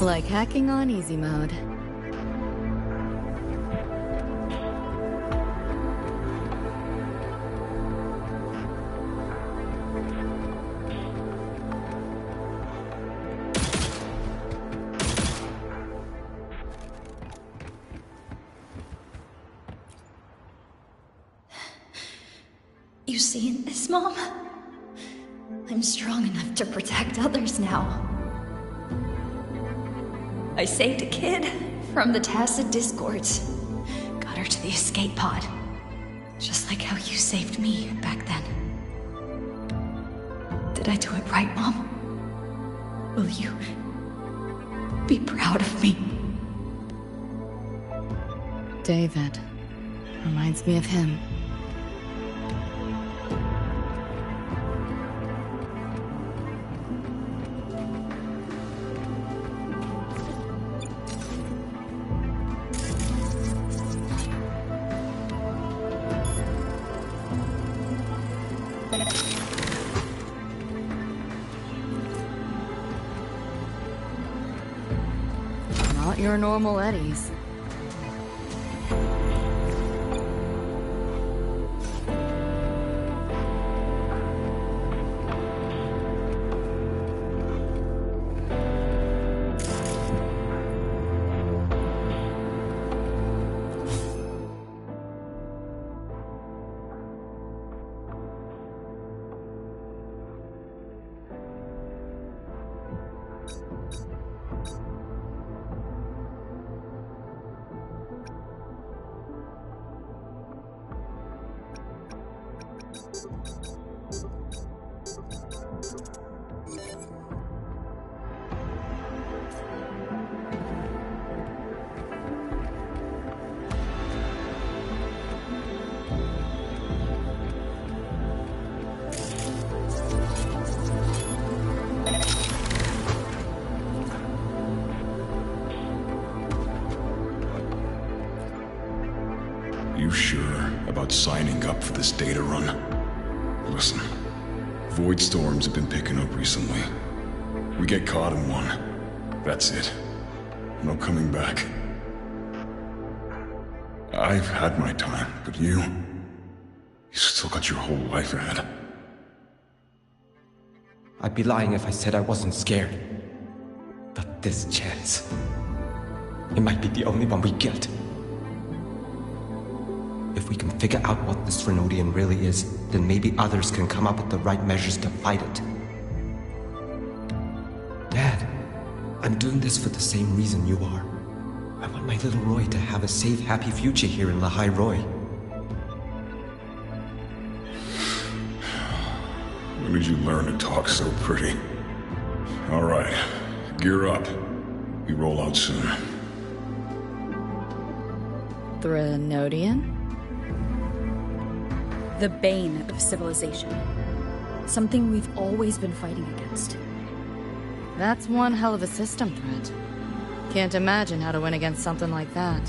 Like hacking on easy mode. You seeing this, Mom? I'm strong enough to protect others now. I saved a kid from the Tacit Discords. Got her to the escape pod. Just like how you saved me back then. Did I do it right, Mom? Will you be proud of me? David. Reminds me of him. Not your normal Eddies. You sure about signing up for this data run? Listen, void storms have been picking up recently. We get caught in one. That's it. No coming back. I've had my time, but you still got your whole life ahead. I'd be lying if I said I wasn't scared. But this chance, it might be the only one we get. If we can figure out what this Renodian really is, then maybe others can come up with the right measures to fight it. Dad, I'm doing this for the same reason you are. I want my little Roy to have a safe, happy future here in Lahai Roy. When did you learn to talk so pretty? Alright, gear up. We roll out soon. Threnodian? The bane of civilization. Something we've always been fighting against. That's one hell of a system threat. Can't imagine how to win against something like that.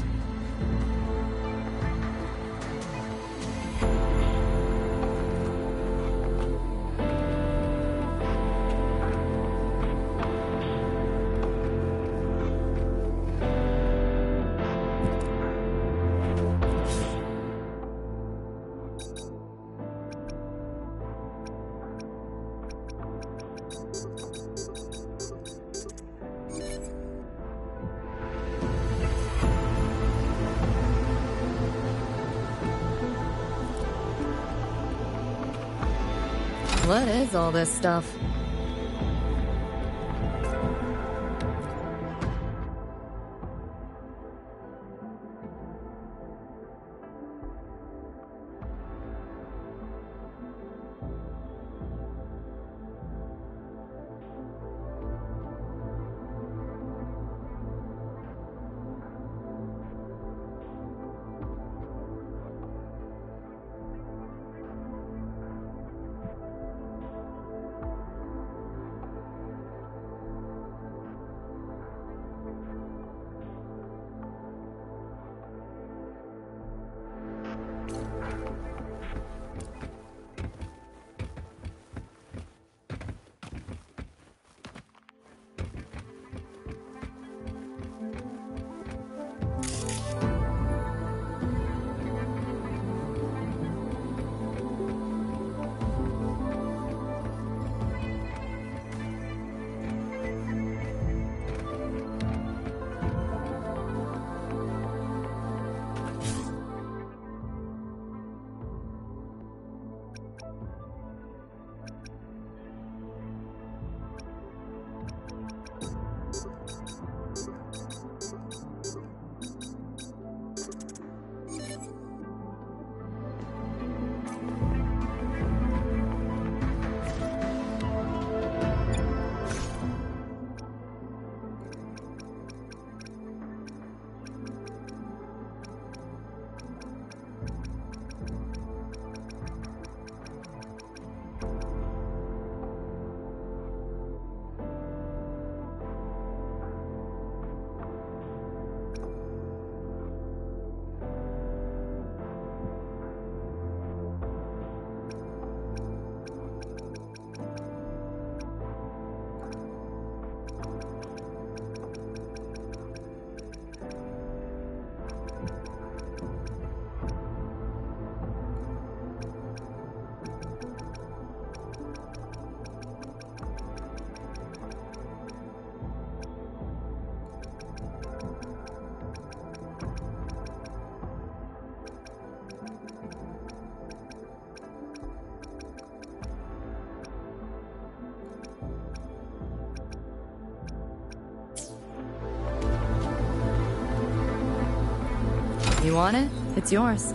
What is all this stuff? You want it? It's yours.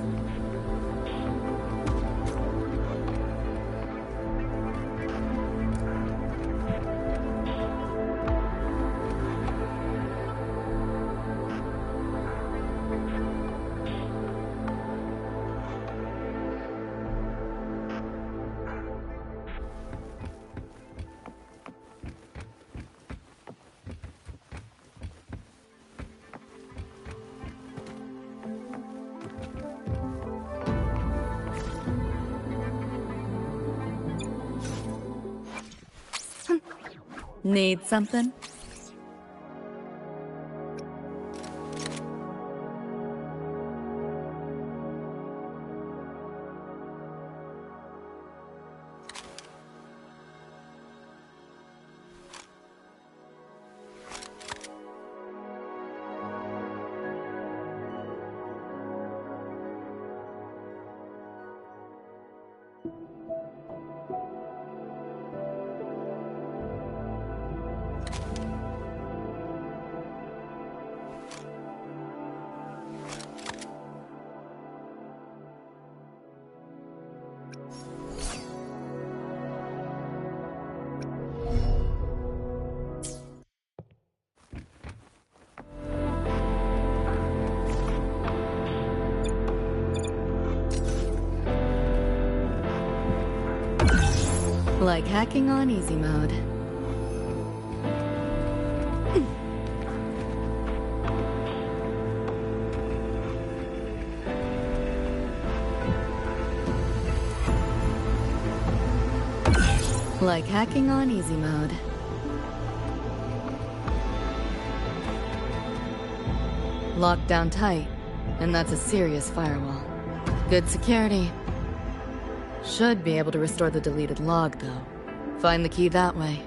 Need something? Like hacking on easy mode. Like hacking on easy mode. Locked down tight, and that's a serious firewall. Good security. Should be able to restore the deleted log, though. Find the key that way.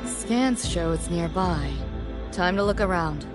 Scans show it's nearby. Time to look around.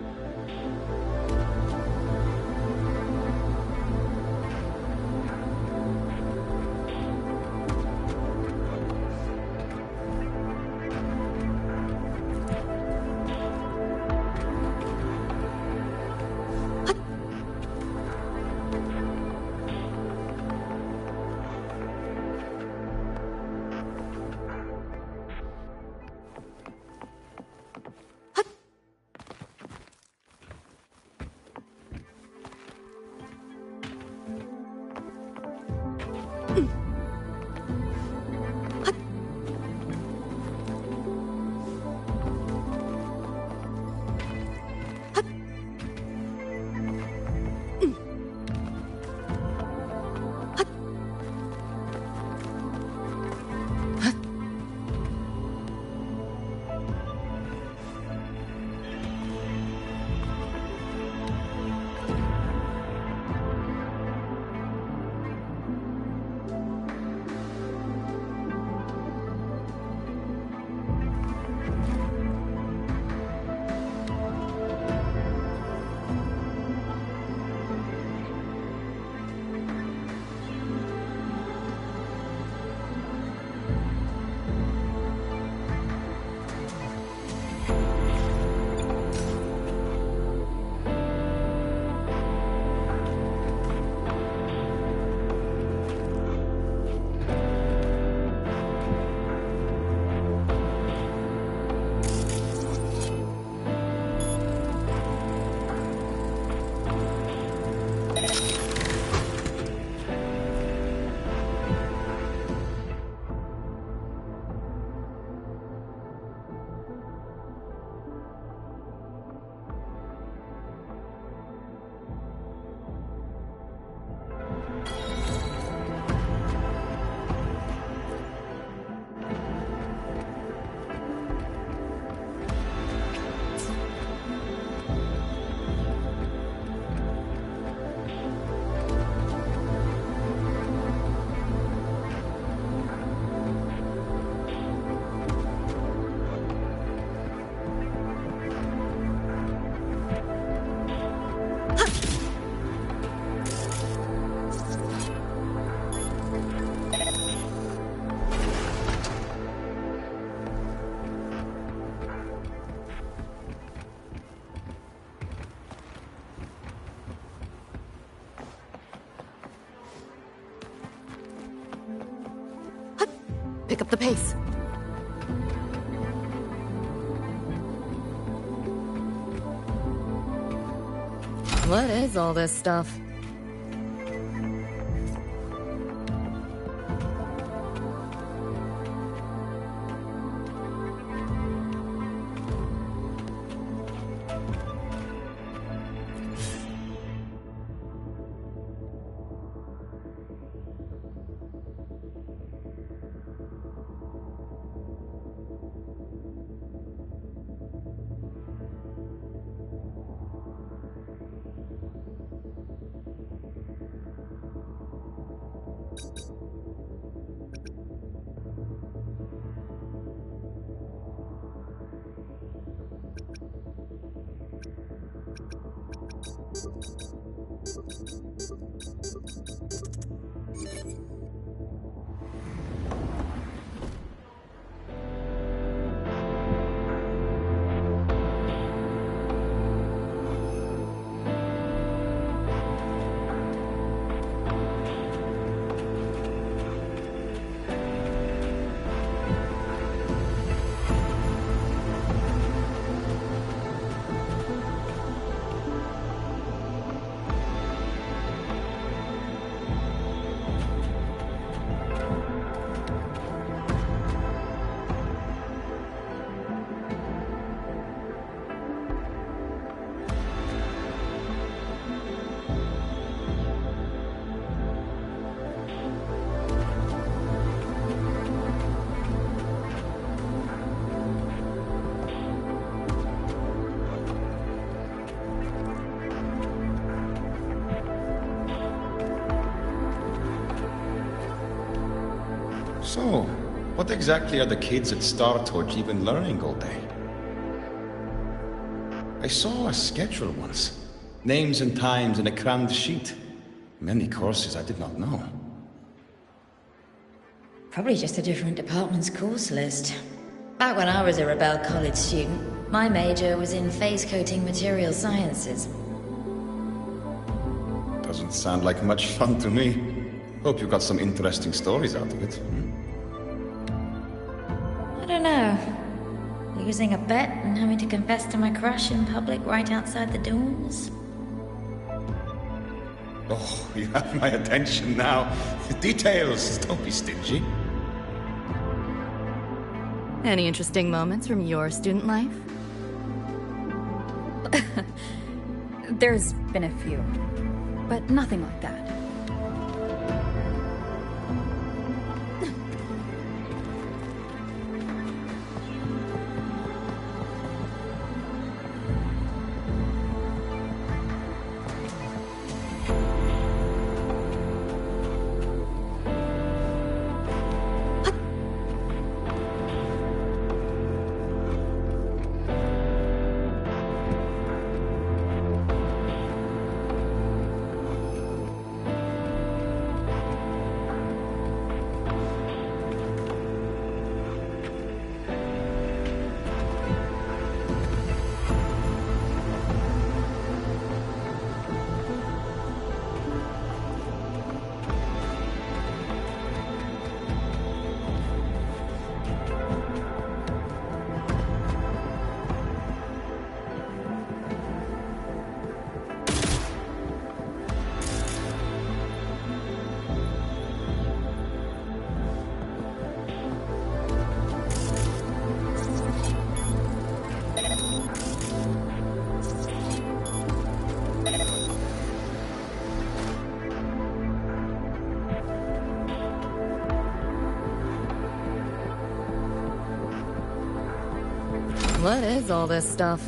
Pick up the pace. What is all this stuff? So, what exactly are the kids at Star Torch even learning all day? I saw a schedule once. Names and times in a crammed sheet. Many courses I did not know. Probably just a different department's course list. Back when I was a Rebel College student, my major was in phase coating material sciences. Doesn't sound like much fun to me. Hope you got some interesting stories out of it. I don't know. Losing a bet and having to confess to my crush in public right outside the dorms? Oh, you have my attention now. Details, don't be stingy. Any interesting moments from your student life? There's been a few, but nothing like that. What is all this stuff?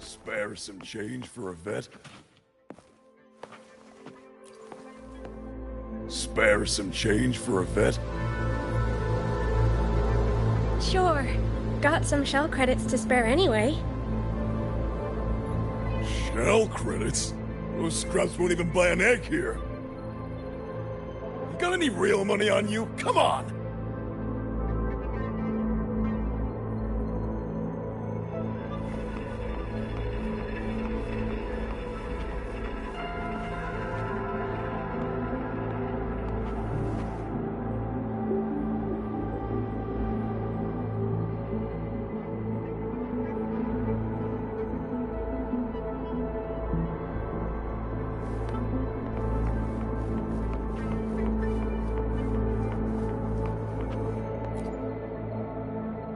Spare some change for a vet? Spare some change for a vet? Sure. Got some shell credits to spare anyway. Shell credits? Those scrubs won't even buy an egg here. You got any real money on you? Come on!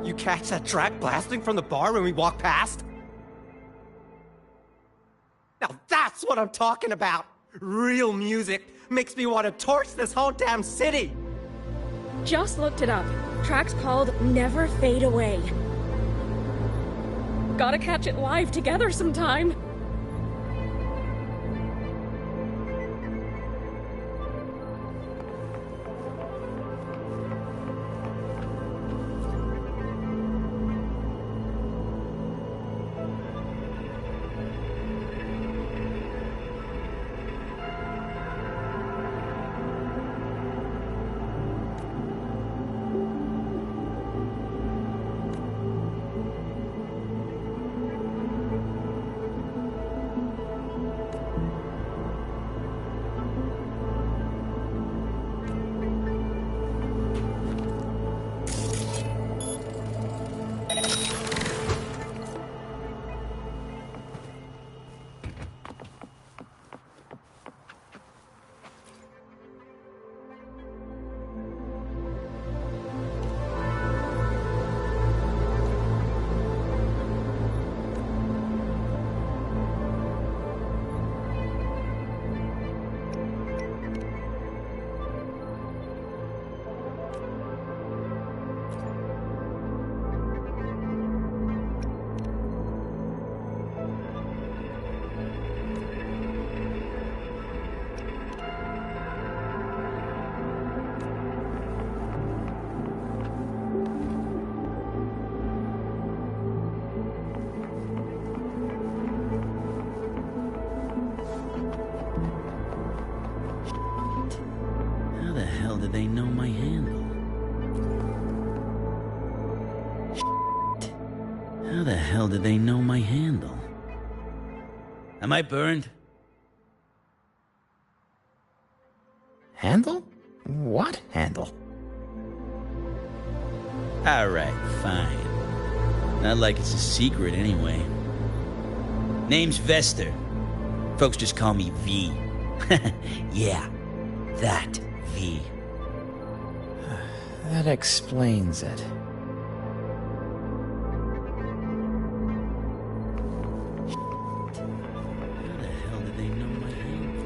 You catch that track blasting from the bar when we walk past? Now that's what I'm talking about! Real music makes me want to torch this whole damn city! Just looked it up. Track's called Never Fade Away. Gotta catch it live together sometime. They know my handle. How the hell did they know my handle? Am I burned? Handle? What handle? Alright, fine. Not like it's a secret anyway. Name's Vester. Folks just call me V. Yeah, that V. That explains it. How the hell did they know my handle?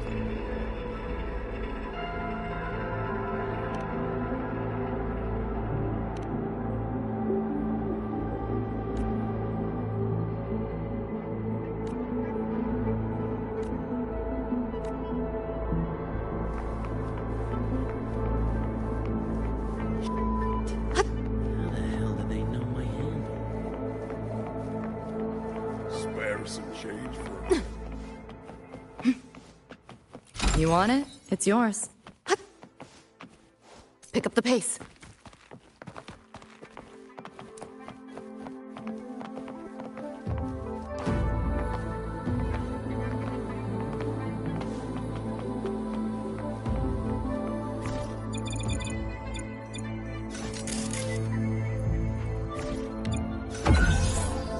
Some change for You want it? It's yours. Pick up the pace.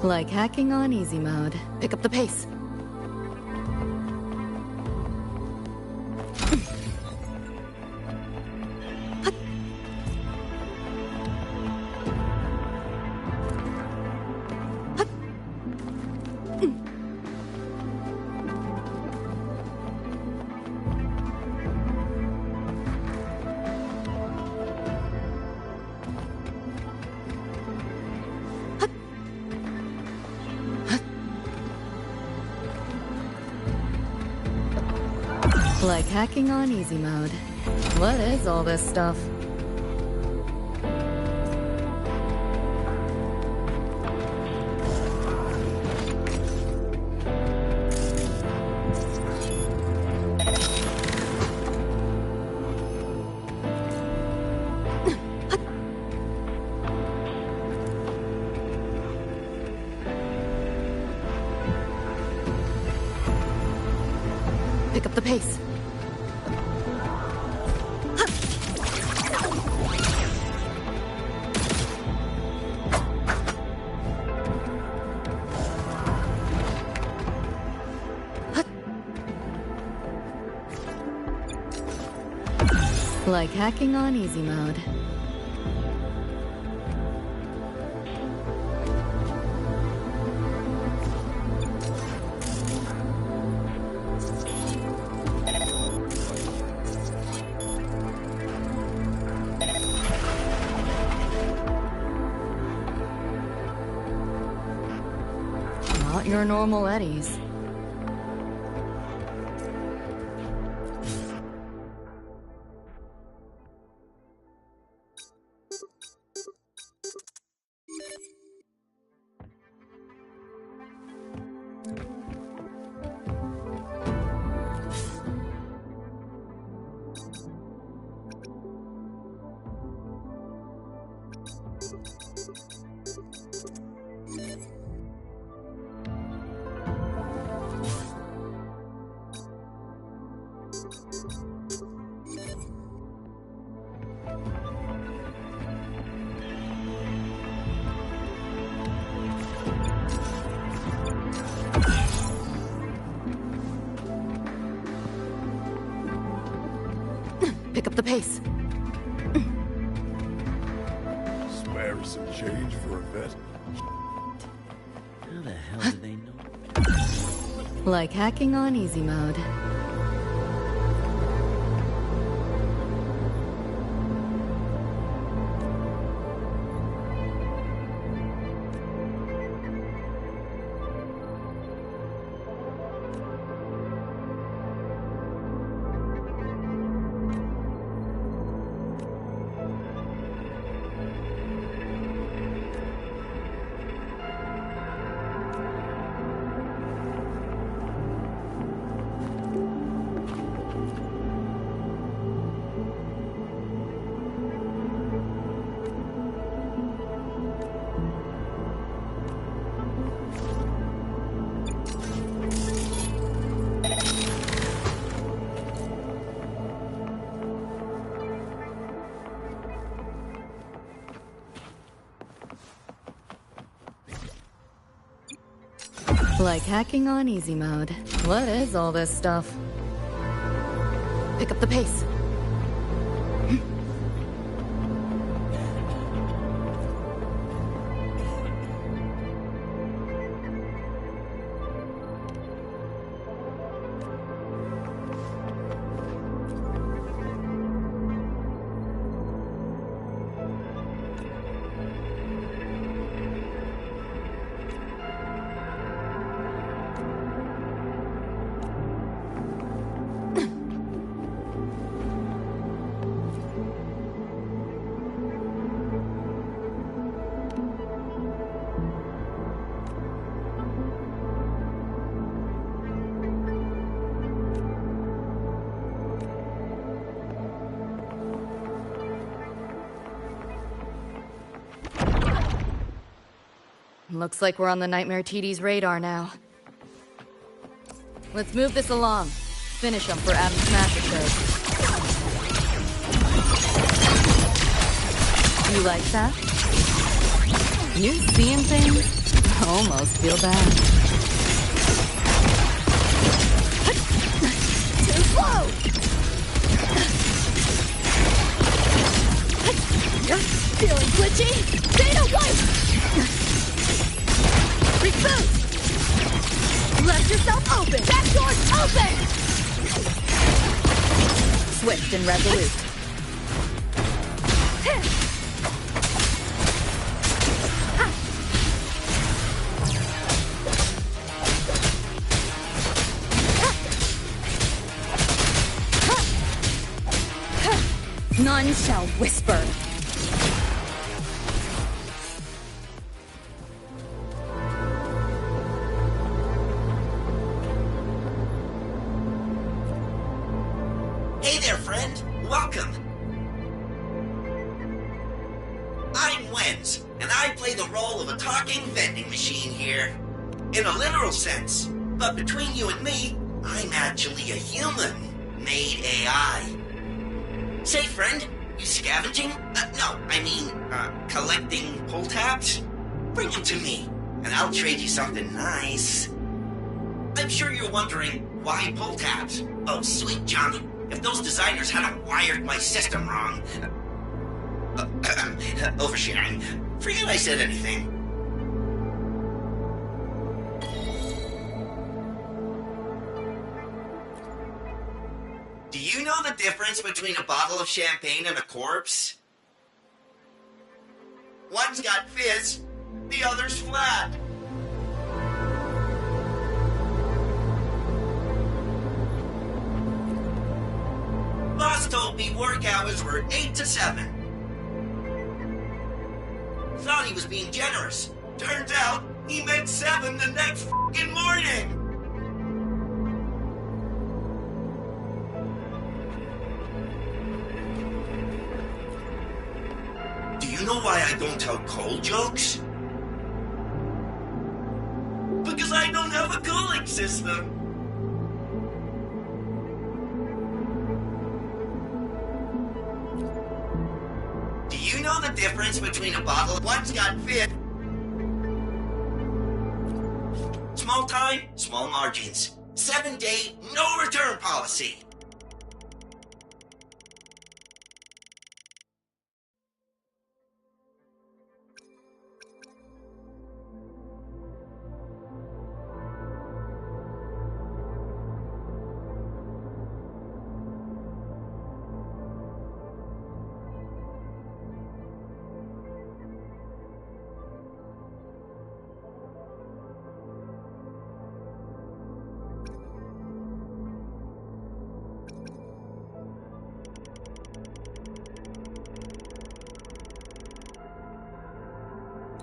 Like hacking on easy mode. Pick up the pace. Like hacking on easy mode. What is all this stuff? up the pace. Like hacking on easy mode. Not your normal eddies. Pick up the pace. Spare some change for a vet? How the hell do they know? Like hacking on easy mode. Like hacking on easy mode. What is all this stuff? Pick up the pace. Looks like we're on the Nightmare TD's radar now. Let's move this along. Finish them for Adam Smasher shows. You like that? You seeing things? I almost feel bad. Too slow! You're feeling glitchy? Data wipe! Reboot! Left yourself open! Back door's open! Swift and resolute. None shall whisper. Hey there, friend. Welcome. I'm Wenz, and I play the role of a talking vending machine here. In a literal sense, but between you and me, I'm actually a human-made AI. Say, friend, you scavenging? No, I mean, collecting pull tabs? Bring them to me, and I'll trade you something nice. I'm sure you're wondering, why pull tabs? Oh, sweet Johnny, if those designers hadn't wired my system wrong... oversharing. Forget I said anything. Do you know the difference between a bottle of champagne and a corpse? One's got fizz, the other's flat. Boss told me work hours were 8 to 7. Thought he was being generous. Turns out, he meant 7 the next f***ing morning. Do you know why I don't tell cold jokes? Because I don't have a cooling system. Do you know the difference between a bottle? One's got fit. Small time, small margins. 7-day, no return policy.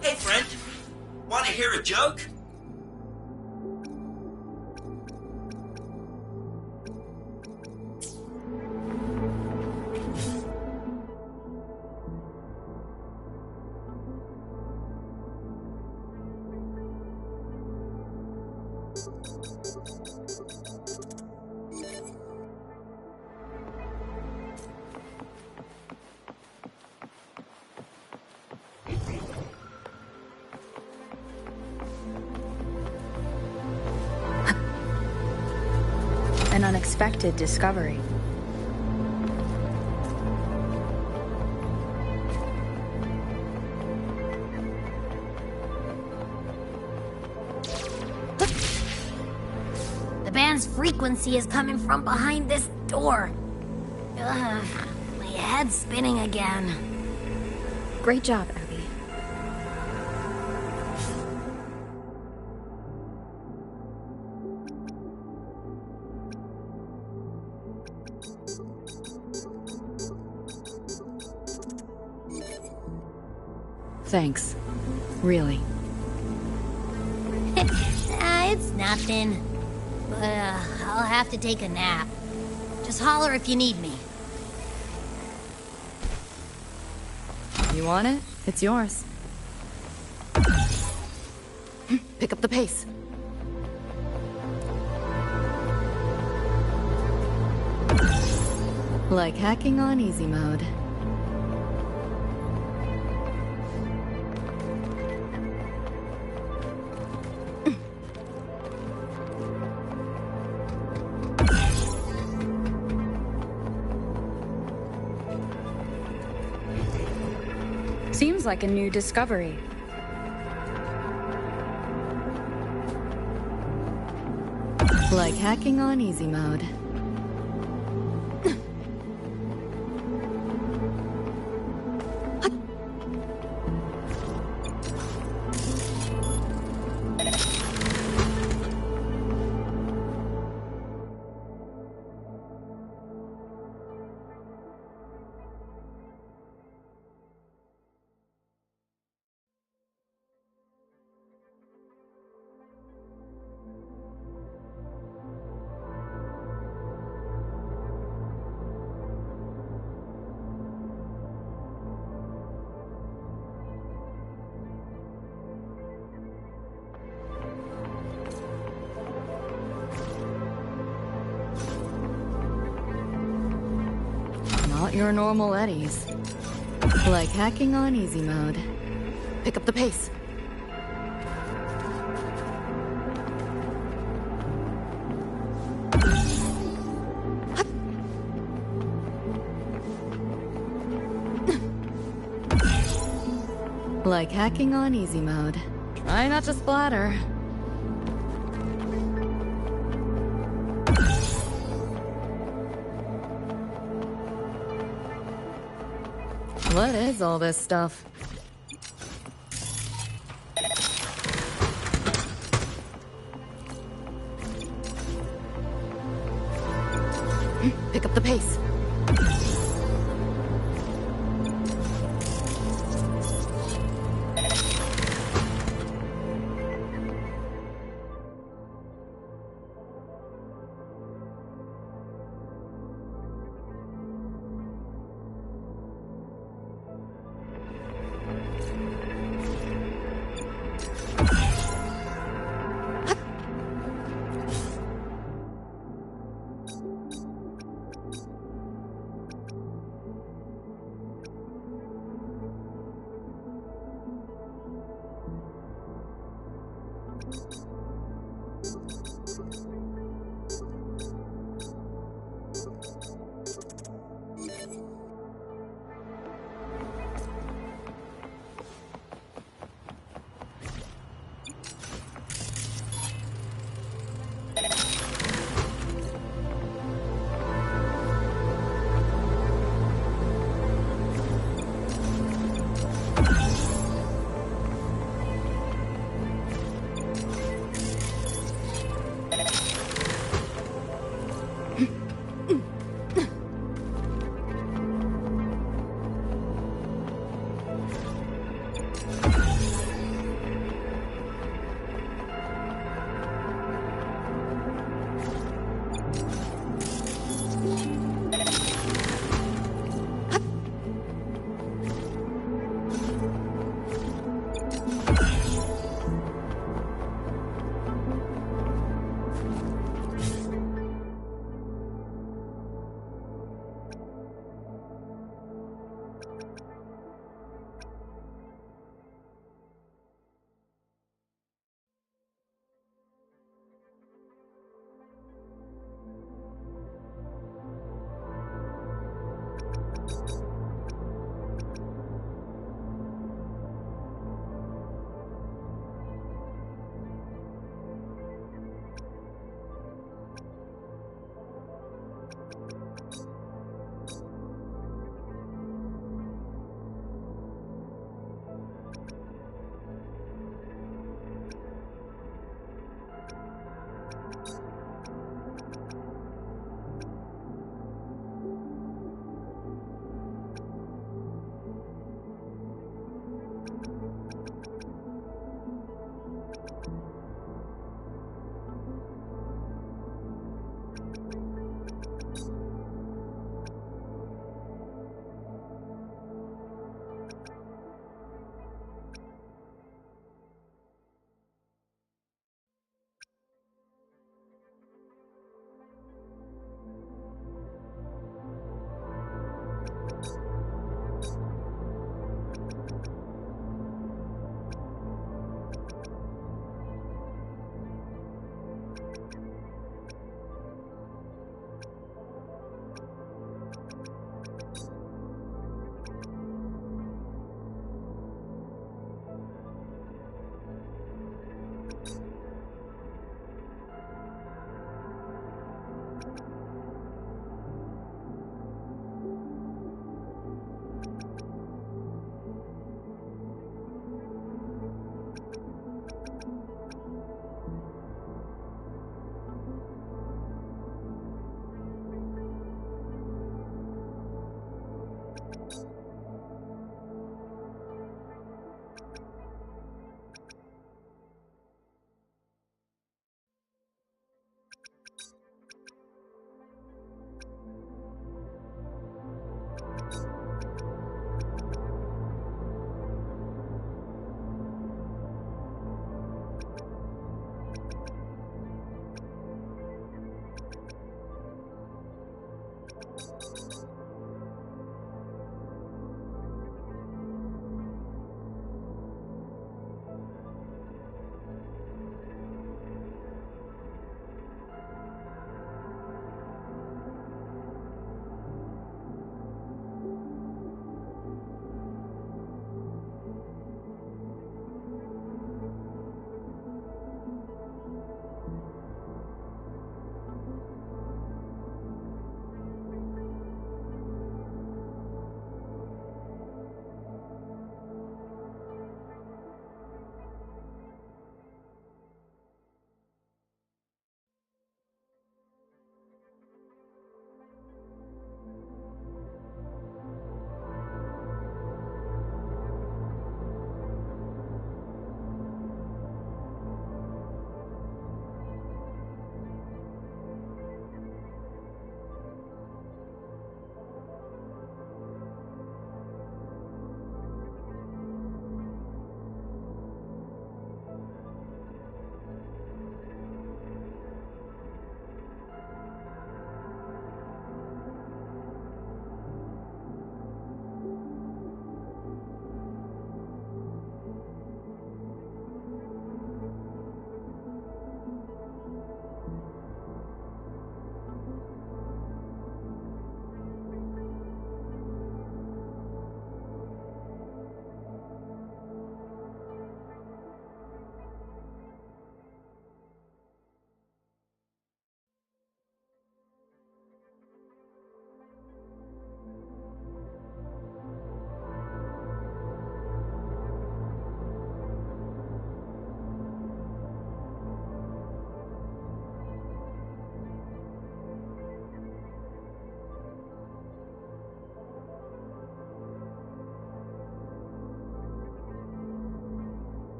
Hey, friend. Want to hear a joke? An unexpected discovery. The band's frequency is coming from behind this door. Ugh, my head's spinning again. Great job, Abby. Thanks. Really. It's nothing. But, I'll have to take a nap. Just holler if you need me. You want it? It's yours. Pick up the pace. Like hacking on easy mode. Seems like a new discovery. Like hacking on easy mode. Not your normal eddies. Like hacking on easy mode. Pick up the pace. Like hacking on easy mode. Try not to splatter. What is all this stuff? Pick up the pace.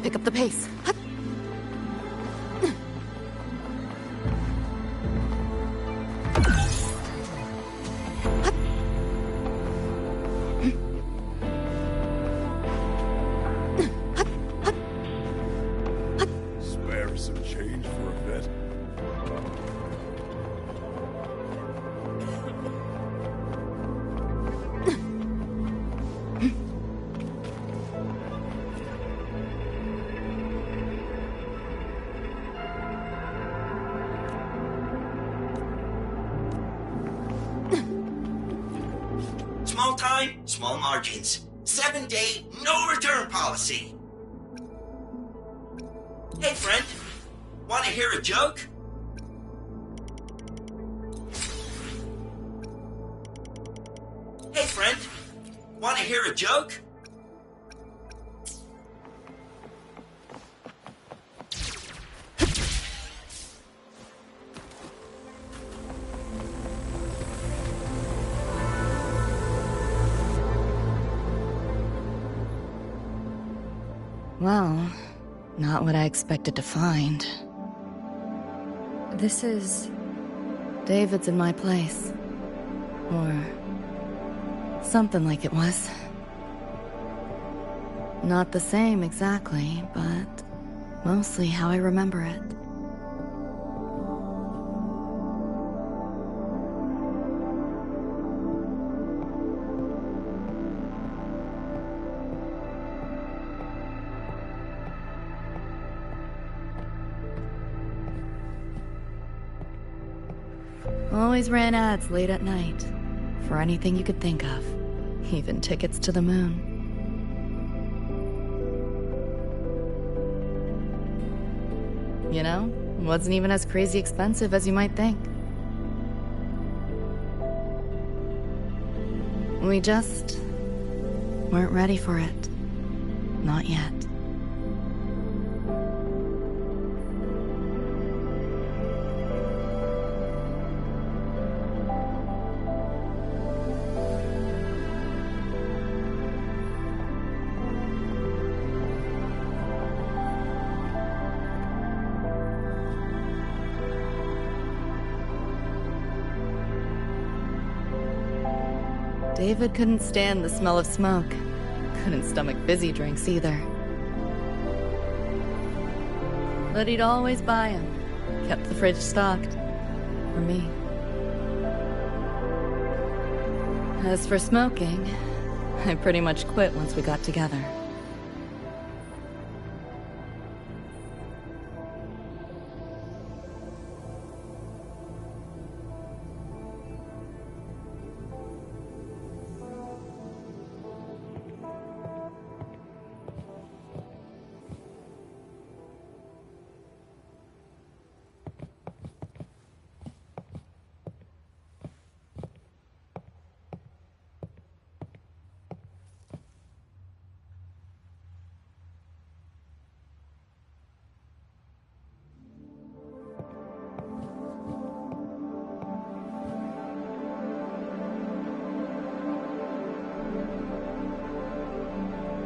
pick up the pace. Spare some change for a bit. Small time, small margins. 7-day, no return policy. Hey friend, wanna hear a joke? Hey friend, wanna hear a joke? Well, not what I expected to find. This is... David's in my place. Or... something like it was. Not the same exactly, but mostly how I remember it. Always ran ads late at night, for anything you could think of, even tickets to the moon. You know, wasn't even as crazy expensive as you might think. We just weren't ready for it. Not yet. David couldn't stand the smell of smoke. Couldn't stomach fizzy drinks either. But he'd always buy them. Kept the fridge stocked. For me. As for smoking, I pretty much quit once we got together.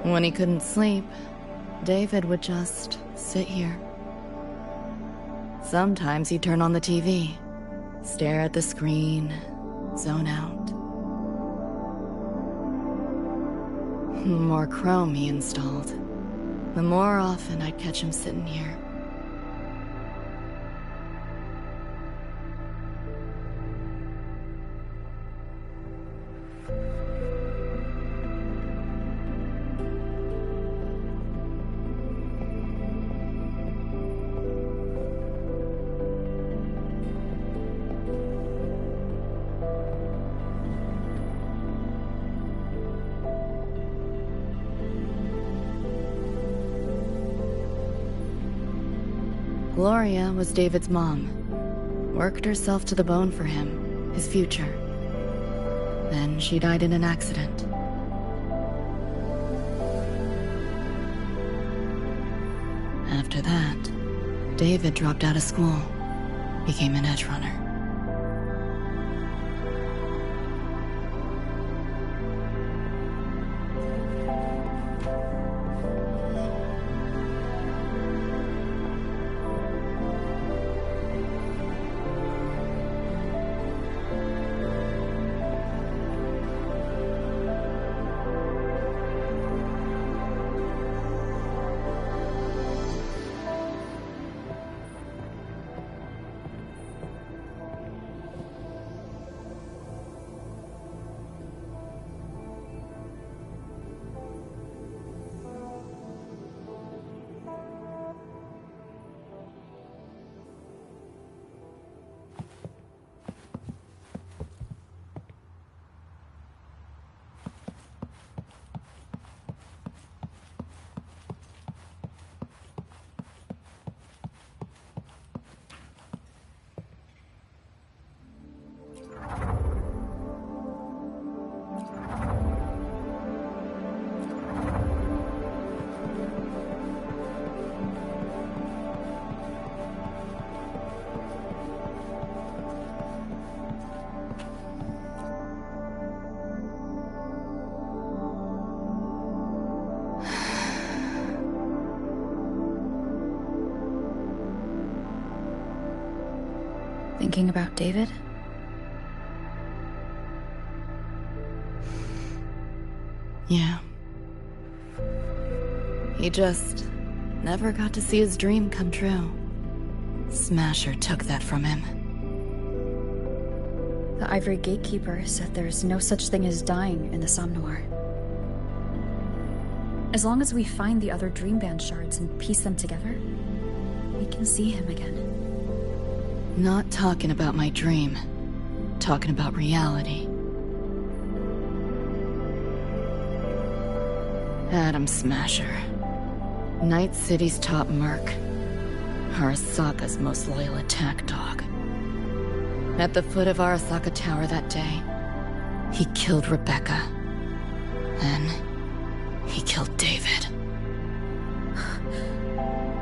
When he couldn't sleep, David would just sit here. Sometimes he'd turn on the TV, stare at the screen, zone out. The more Chrome he installed, the more often I'd catch him sitting here. Gloria was David's mom. Worked herself to the bone for him, his future. Then she died in an accident. After that, David dropped out of school, became an edge runner. Thinking about David? Yeah. He just never got to see his dream come true. Smasher took that from him. The Ivory Gatekeeper said there's no such thing as dying in the Somme Noir. As long as we find the other Dream Band shards and piece them together, we can see him again. Not talking about my dream. Talking about reality. Adam Smasher. Night City's top merc. Arasaka's most loyal attack dog. At the foot of Arasaka Tower that day, he killed Rebecca. Then, he killed David.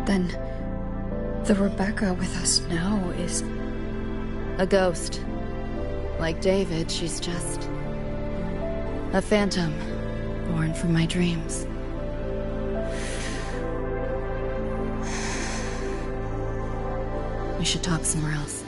Then, the Rebecca with us now is... a ghost. Like David, she's just... a phantom, born from my dreams. We should talk somewhere else.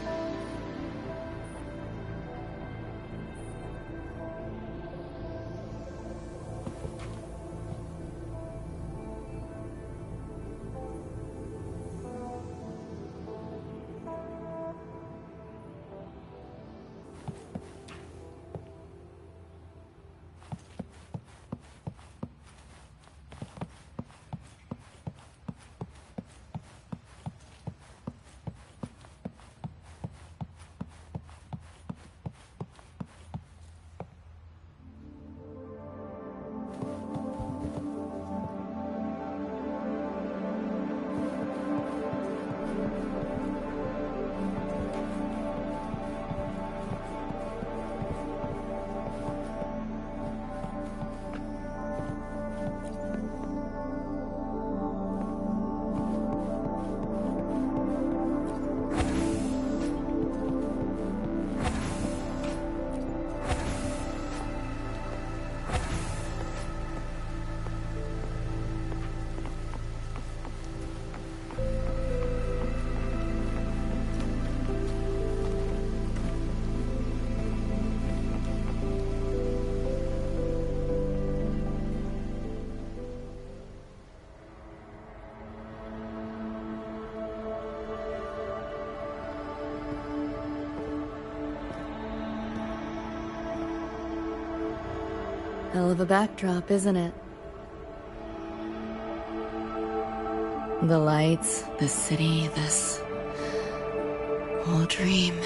Hell of a backdrop, isn't it? The lights, the city, this whole dream.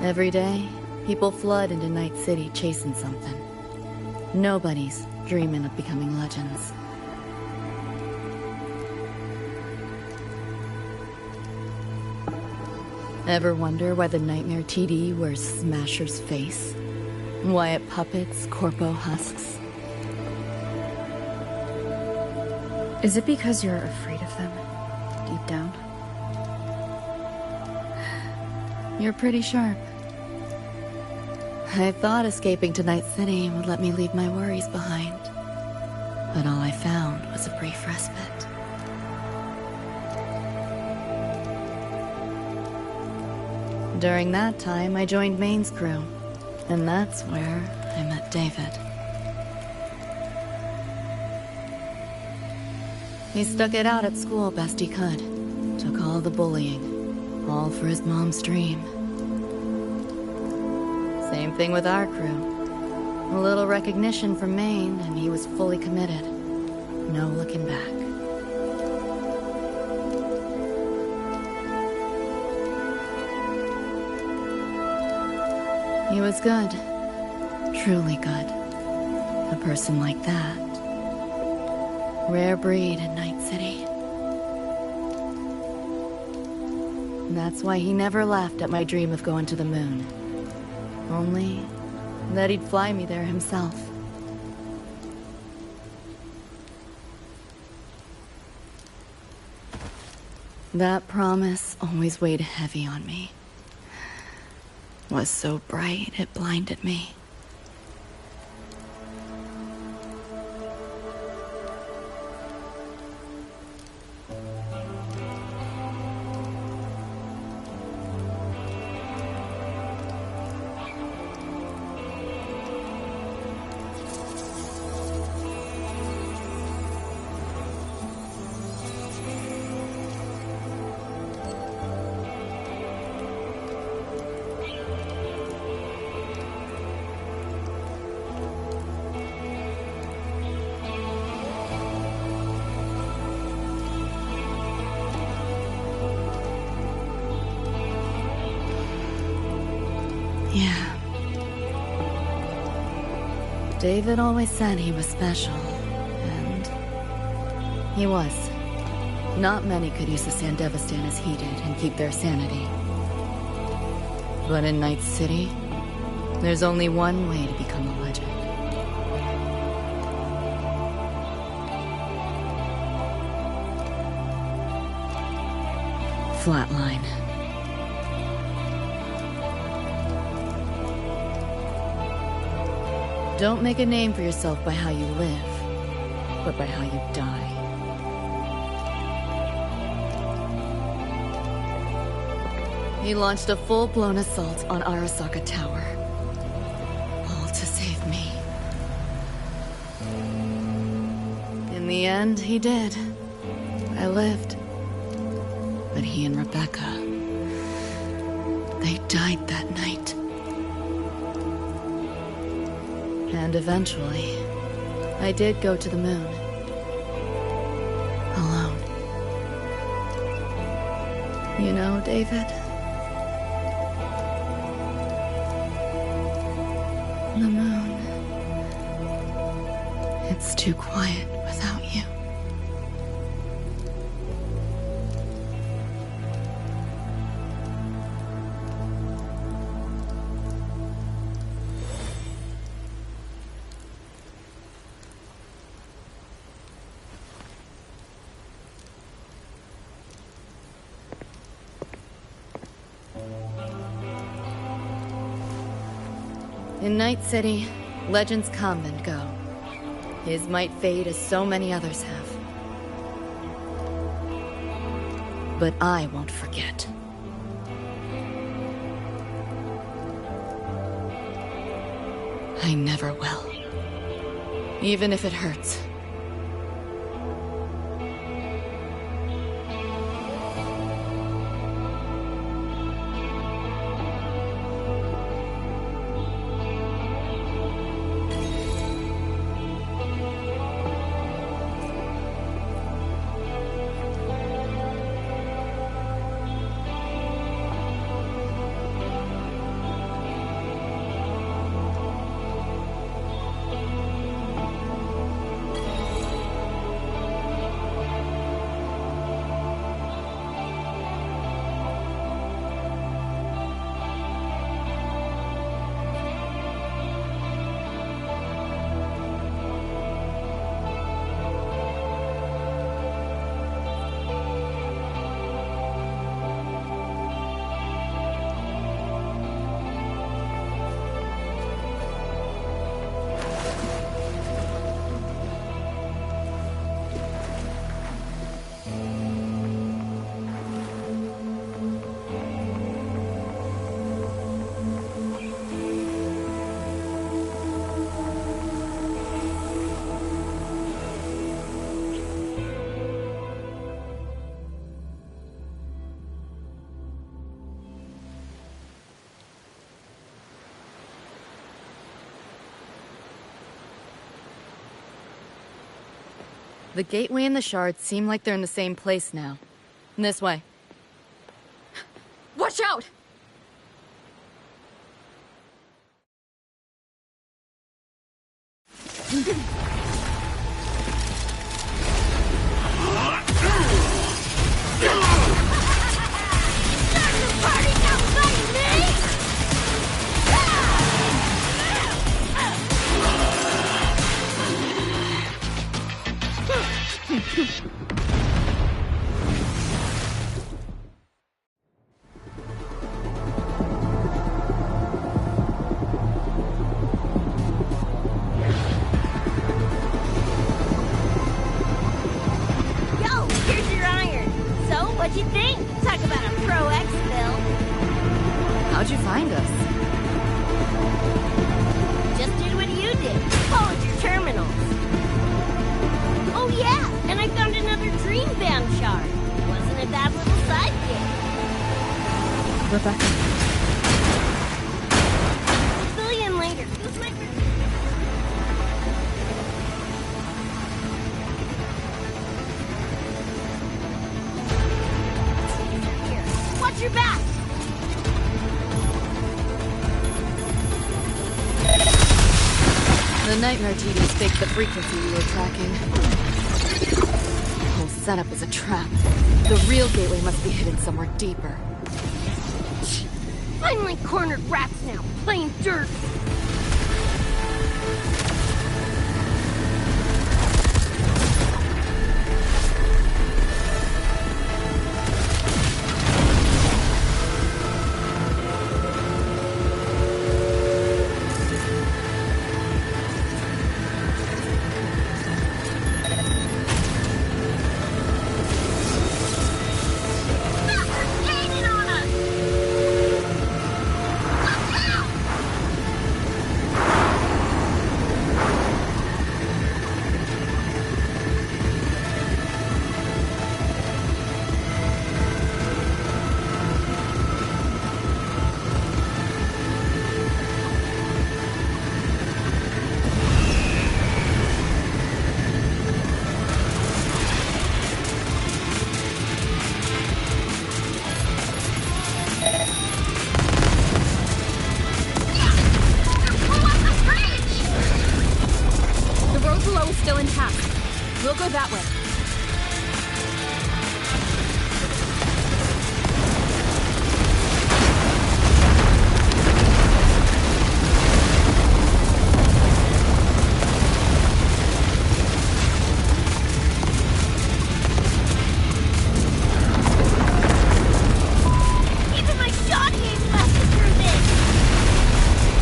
Every day, people flood into Night City chasing something. Nobody's dreaming of becoming legends. Ever wonder why the Nightmare TD wears Smasher's face? Why it puppets Corpo husks? Is it because you're afraid of them, deep down? You're pretty sharp. I thought escaping to Night City would let me leave my worries behind. But all I found was a brief respite. During that time, I joined Maine's crew. And that's where I met David. He stuck it out at school best he could. Took all the bullying. All for his mom's dream. Same thing with our crew. A little recognition from Maine, and he was fully committed. No looking back. He was good. Truly good. A person like that. Rare breed in Night City. That's why he never laughed at my dream of going to the moon. Only that he'd fly me there himself. That promise always weighed heavy on me. Was so bright it blinded me. Yeah. David always said he was special, and he was. Not many could use the Sandevistan as he did and keep their sanity. But in Night City, there's only one way to become a legend. Flatline. Don't make a name for yourself by how you live, but by how you die. He launched a full-blown assault on Arasaka Tower. All to save me. In the end, he did. I lived. But he and Rebecca, they died that night. And eventually, I did go to the moon. Alone. You know, David? The moon. It's too quiet without you. In Night City, legends come and go. His might fade as so many others have. But I won't forget. I never will. Even if it hurts. The gateway and the shards seem like they're in the same place now. This way. Watch out! The nightmare TVs faked the frequency we were tracking. The whole setup was a trap. The real gateway must be hidden somewhere deeper. Finally cornered rats now, playing dirt. We'll go that way. Even my shot game's lasted through this!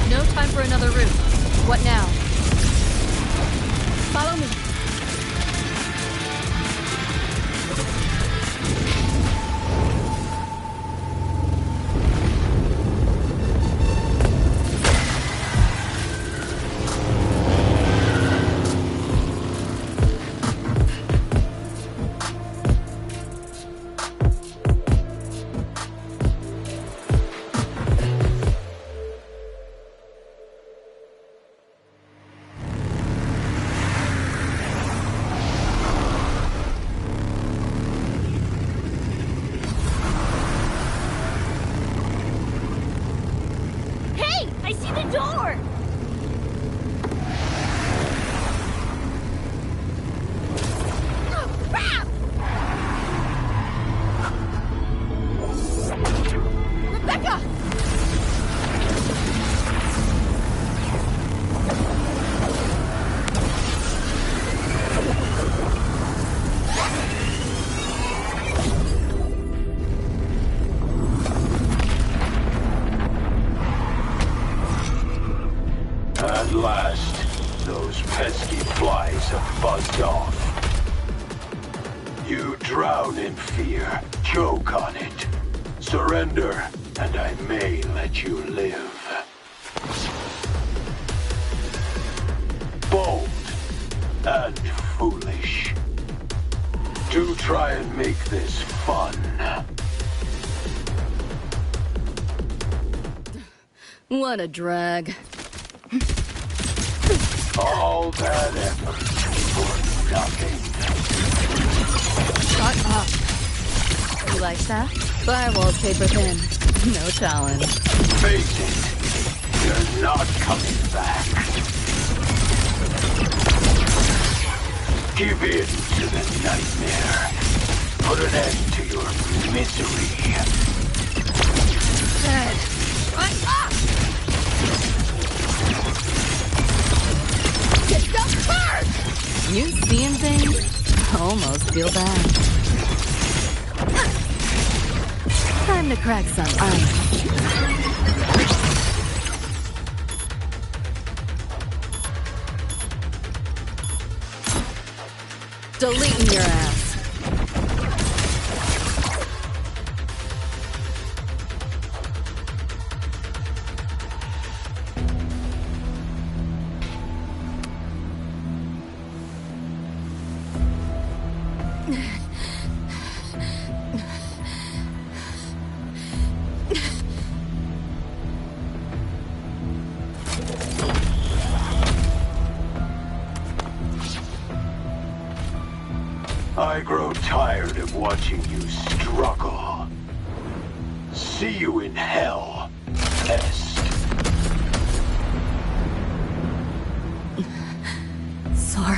No time for another route. What now? Follow me. I see the door! Oh, crap! Rebecca! At last, those pesky flies have buzzed off. You drown in fear, choke on it. Surrender, and I may let you live. Bold and foolish. Do try and make this fun. What a drag. All that effort for nothing. Shut up. You like that? Firewall's paper thin. No challenge. Face it, you're not coming back. Give in to the nightmare. Put an end to your misery. Dead. What's up? You seeing things? I almost feel bad. Time to crack some ice. Deleting your ass. I grow tired of watching you struggle. See you in hell, Pest.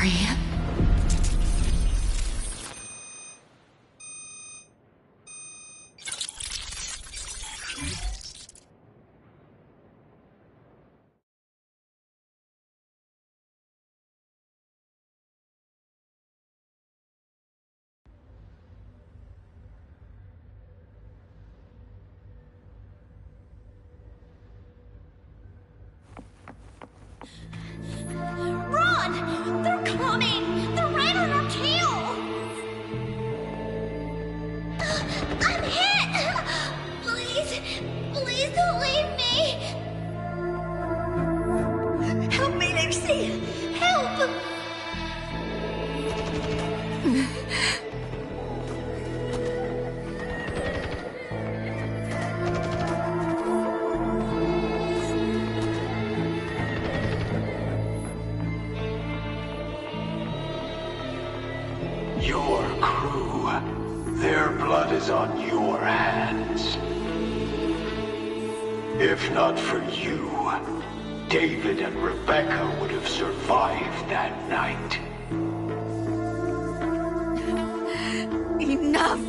sorry. Run! They're coming! They're right on our tail! I'm hit! Please, please don't leave me! Help me, Lucy! Help! Your crew, their blood is on your hands. If not for you, David and Rebecca would have survived that night. Enough!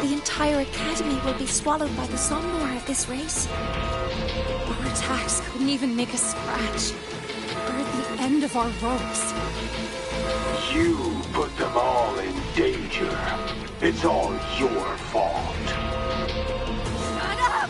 The entire academy will be swallowed by the somnor at this race. Our attacks couldn't even make a scratch. We're at the end of our ropes. You put them all in danger. It's all your fault. Shut up!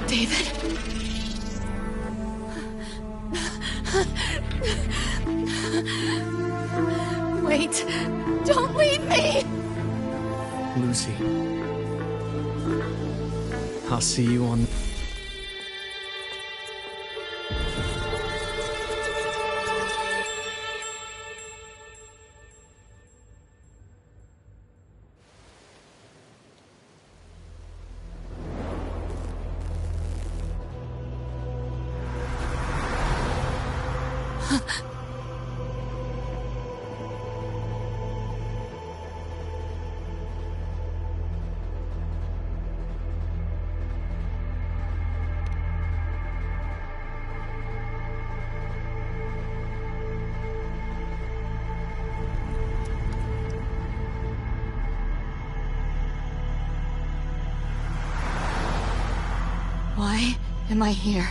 David? Wait! Don't leave me! Lucy. I'll see you on... Why am I here?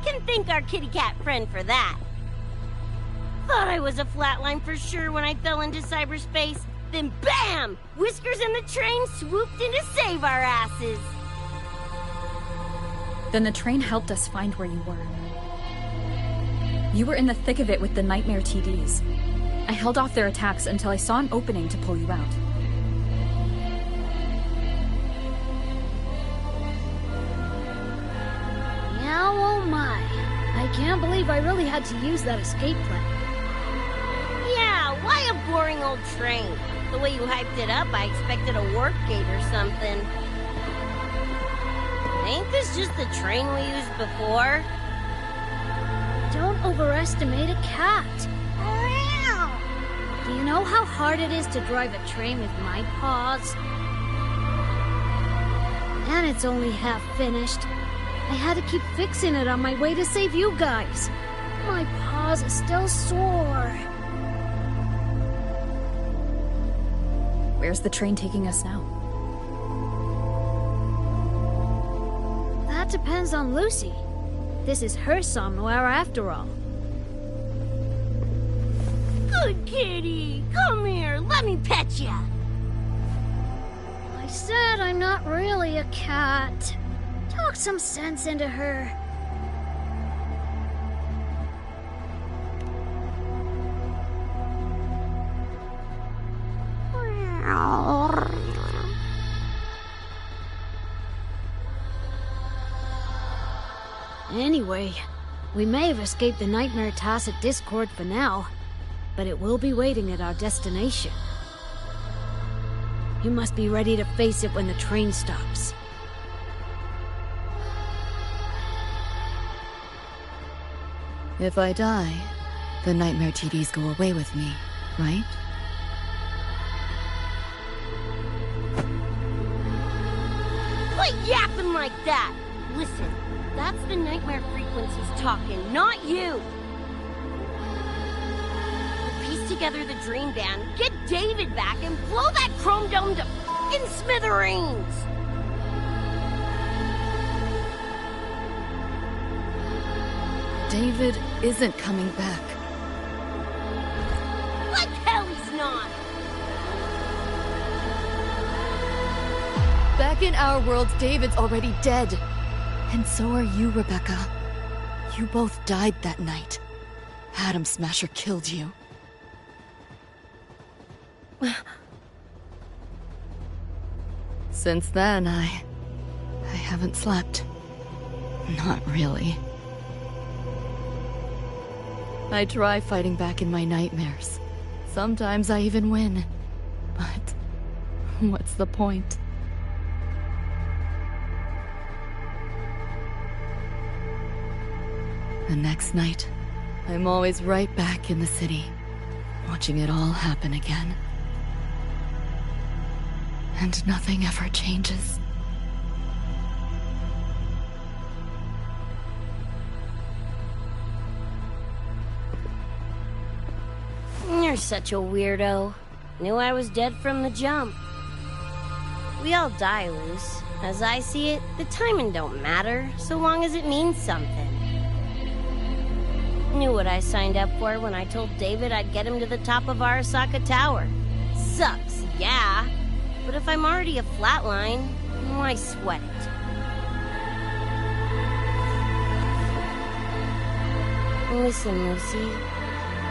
Can thank our kitty cat friend for that. Thought I was a flatline for sure when I fell into cyberspace. Then BAM! Whiskers and the train swooped in to save our asses. Then the train helped us find where you were. You were in the thick of it with the Nightmare TDs. I held off their attacks until I saw an opening to pull you out. Yeah, oh my. I can't believe I really had to use that escape plan. Yeah, why a boring old train? The way you hyped it up, I expected a warp gate or something. Ain't this just the train we used before? Don't overestimate a cat. Do you know how hard it is to drive a train with my paws? And it's only half finished. I had to keep fixing it on my way to save you guys. My paws are still sore. Where's the train taking us now? That depends on Lucy. This is her somewhere after all. Good kitty! Come here, let me pet ya! I said I'm not really a cat. Talk some sense into her. Anyway, we may have escaped the Nightmare Tacit Discord for now, but it will be waiting at our destination. You must be ready to face it when the train stops. If I die, the Nightmare TDs go away with me, right? Quit yapping like that! Listen, that's the nightmare frequencies talking, not you! Piece together the dream band, get David back, and blow that chrome dome to f***ing smithereens! David isn't coming back. Like hell he's not! Back in our world, David's already dead. And so are you, Rebecca. You both died that night. Atom Smasher killed you. Since then, I haven't slept. Not really. I try fighting back in my nightmares. Sometimes I even win. But what's the point? The next night, I'm always right back in the city, watching it all happen again. And nothing ever changes. You're such a weirdo. Knew I was dead from the jump. We all die, Luce. As I see it, the timing don't matter, so long as it means something. Knew what I signed up for when I told David I'd get him to the top of Arasaka Tower. Sucks, yeah. But if I'm already a flatline, why sweat it? Listen, Lucy.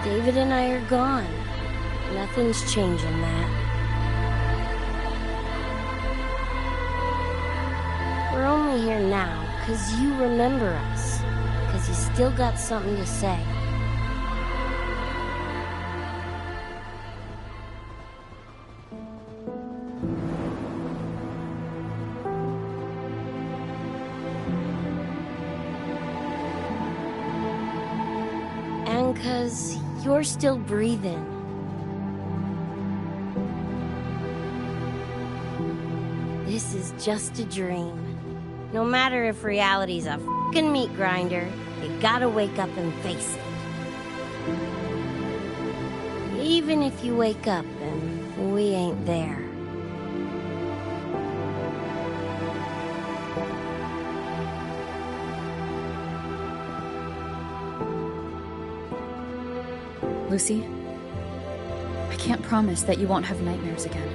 David and I are gone. Nothing's changing that. We're only here now because you remember us. Because you still got something to say. And because you're still breathing. This is just a dream. No matter if reality's a f***ing meat grinder, you gotta wake up and face it. Even if you wake up and we ain't there. Lucy, I can't promise that you won't have nightmares again.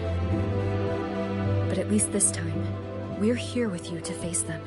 But at least this time, we're here with you to face them.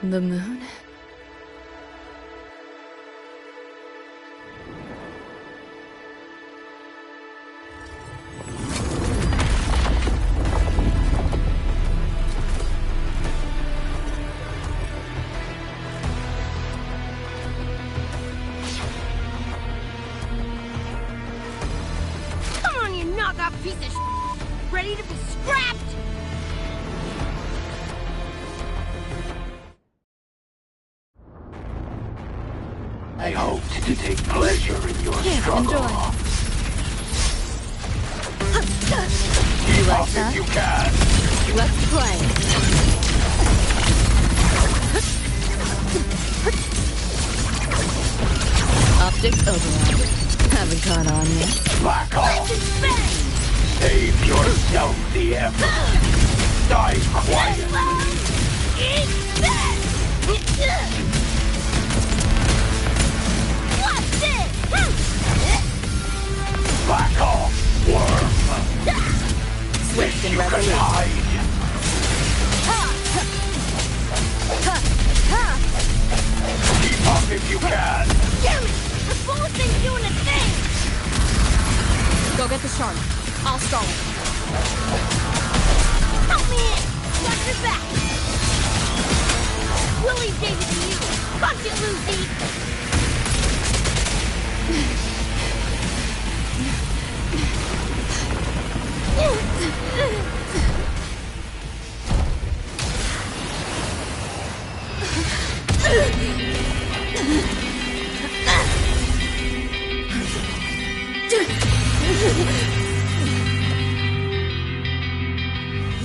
The moon? off piece of shit, ready to be scrapped! I hoped to take pleasure in your struggle. Enjoy. Keep up if you can. Let's play. Optics override. Haven't caught on yet. Back off. Save yourself the effort. Die quietly. What's this? Back off, worm. Swift and you can resolute. hide. Keep up if you can. Damn it! The bullet thing's doing a thing! Go get the shark. I'll stall it. Help me in! Watch your back! Willie gave it to you! Punch it, Lucy!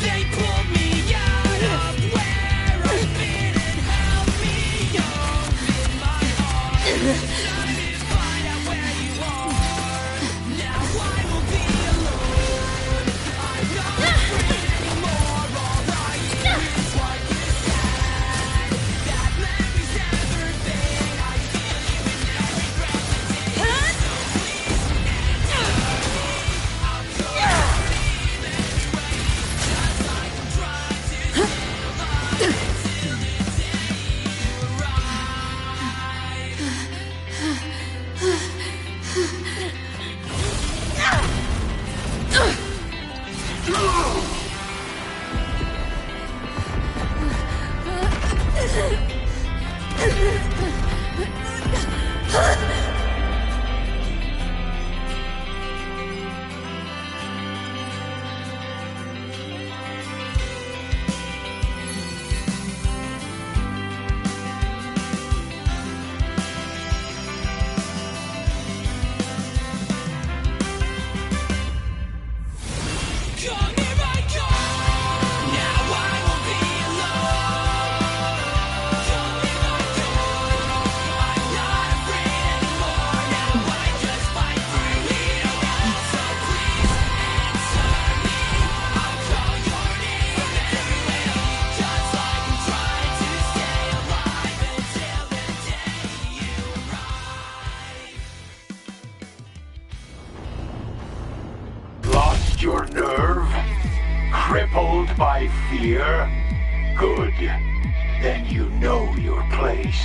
They pulled me out of where I've been and held me up in my heart. Time to find out where you are. Now I will be alone. I'm not afraid anymore. All I hear is what you said. That memories never fade. I feel you in every breath I take. So please answer me. I'll go leave anyway. Just like I'm trying to stay alive until the day you Come here I come. Now I won't be alone. Come here I come. I'm not afraid anymore. Now I just fight through it all. So please answer me. I'll call your name everywhere. Just like I'm trying to stay alive until the day you arrive. Lost your nerve? Crippled by fear? Good. Then you know your place.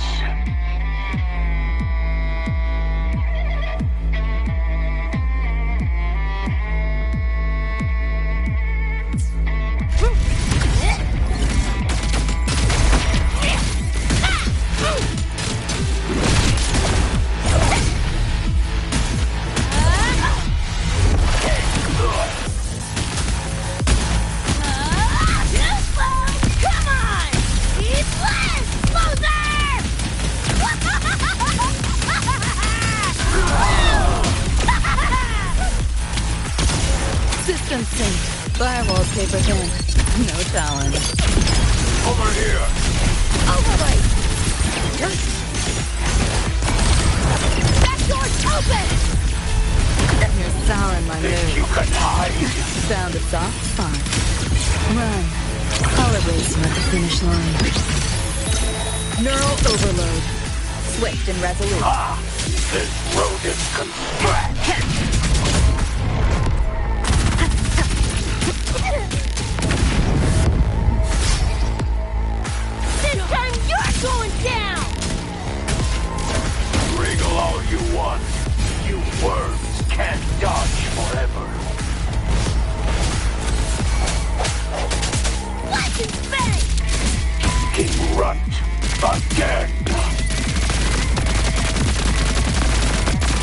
Come on! Keep less! Smoother! System synced. Firewalls paper thin. No challenge. Over here! Overlay! Back door's open! You're souring my mood. You can hide. Found a soft spot. Run. I'll erase you at the finish line. Neural overload. Swift and resolute. Ah, this rodent can scratch. This time you're going down! Wriggle all you want. You worms can't dodge forever. Legend bang! King Runt again.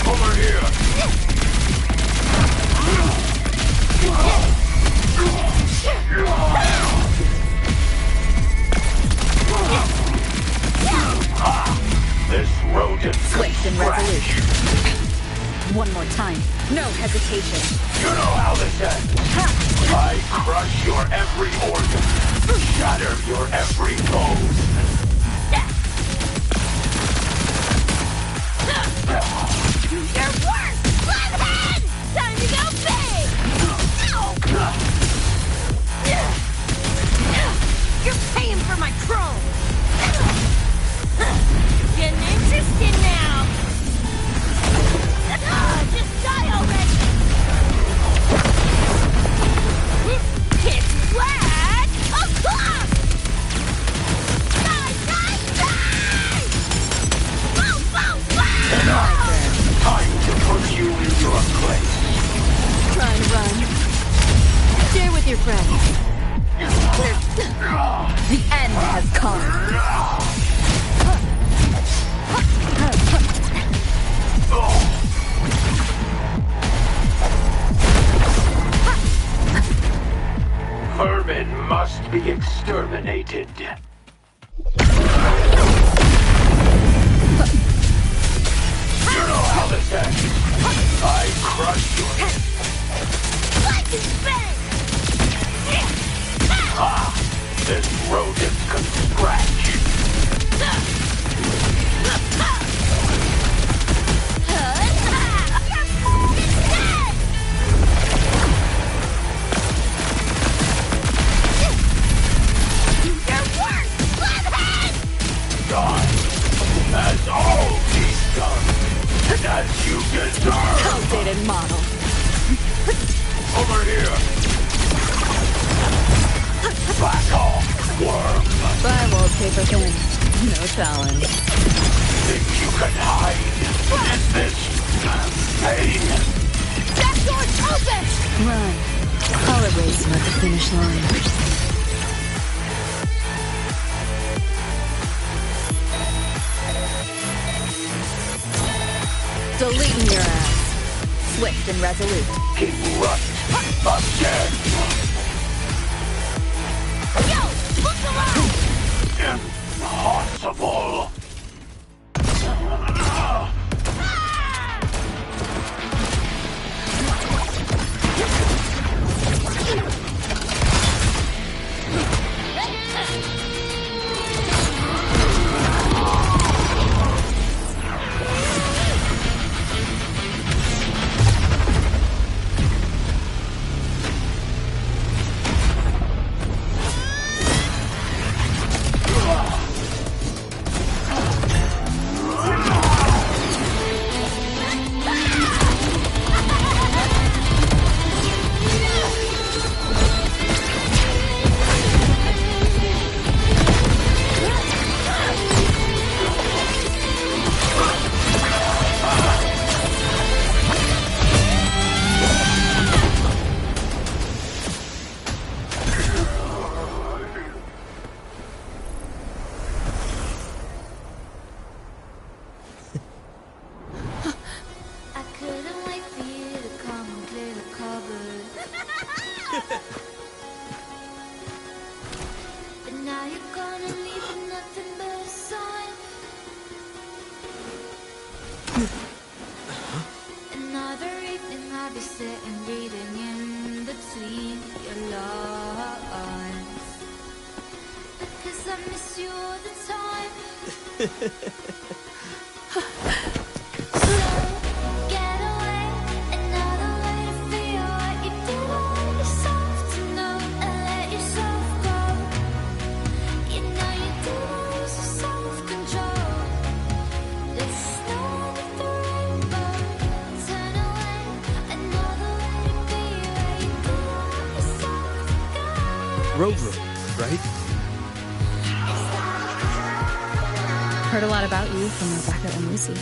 Over here. rodent Swift and can resolute. scratch. One more time. No hesitation. You know how this ends. I crush your every organ, shatter your every bone. Your worst! Flathead! Time to go big! You're paying for my chrome! Getting interested now! Just die already! Hit flat! O'clock! Die, die, die! Boom, boom, boom! Time to put you in your place. Try and run. Share with your friends. The end has come. Vermin must be exterminated. You know how this ends. I crush your... Like and bang! This rodent can scratch. Die, as all these done, and as you deserve. Outdated model. Over here. Back off, worm. Buy wallpaper thin. No challenge. Think you can hide? Is this pain? That door's open! Run. I'll erase you at the finish line. Deleting your ass. Swift and resolute. King Rust again. Yo, look alive! Impossible. Rover, right? Heard a lot about you from Rebecca and Lucy.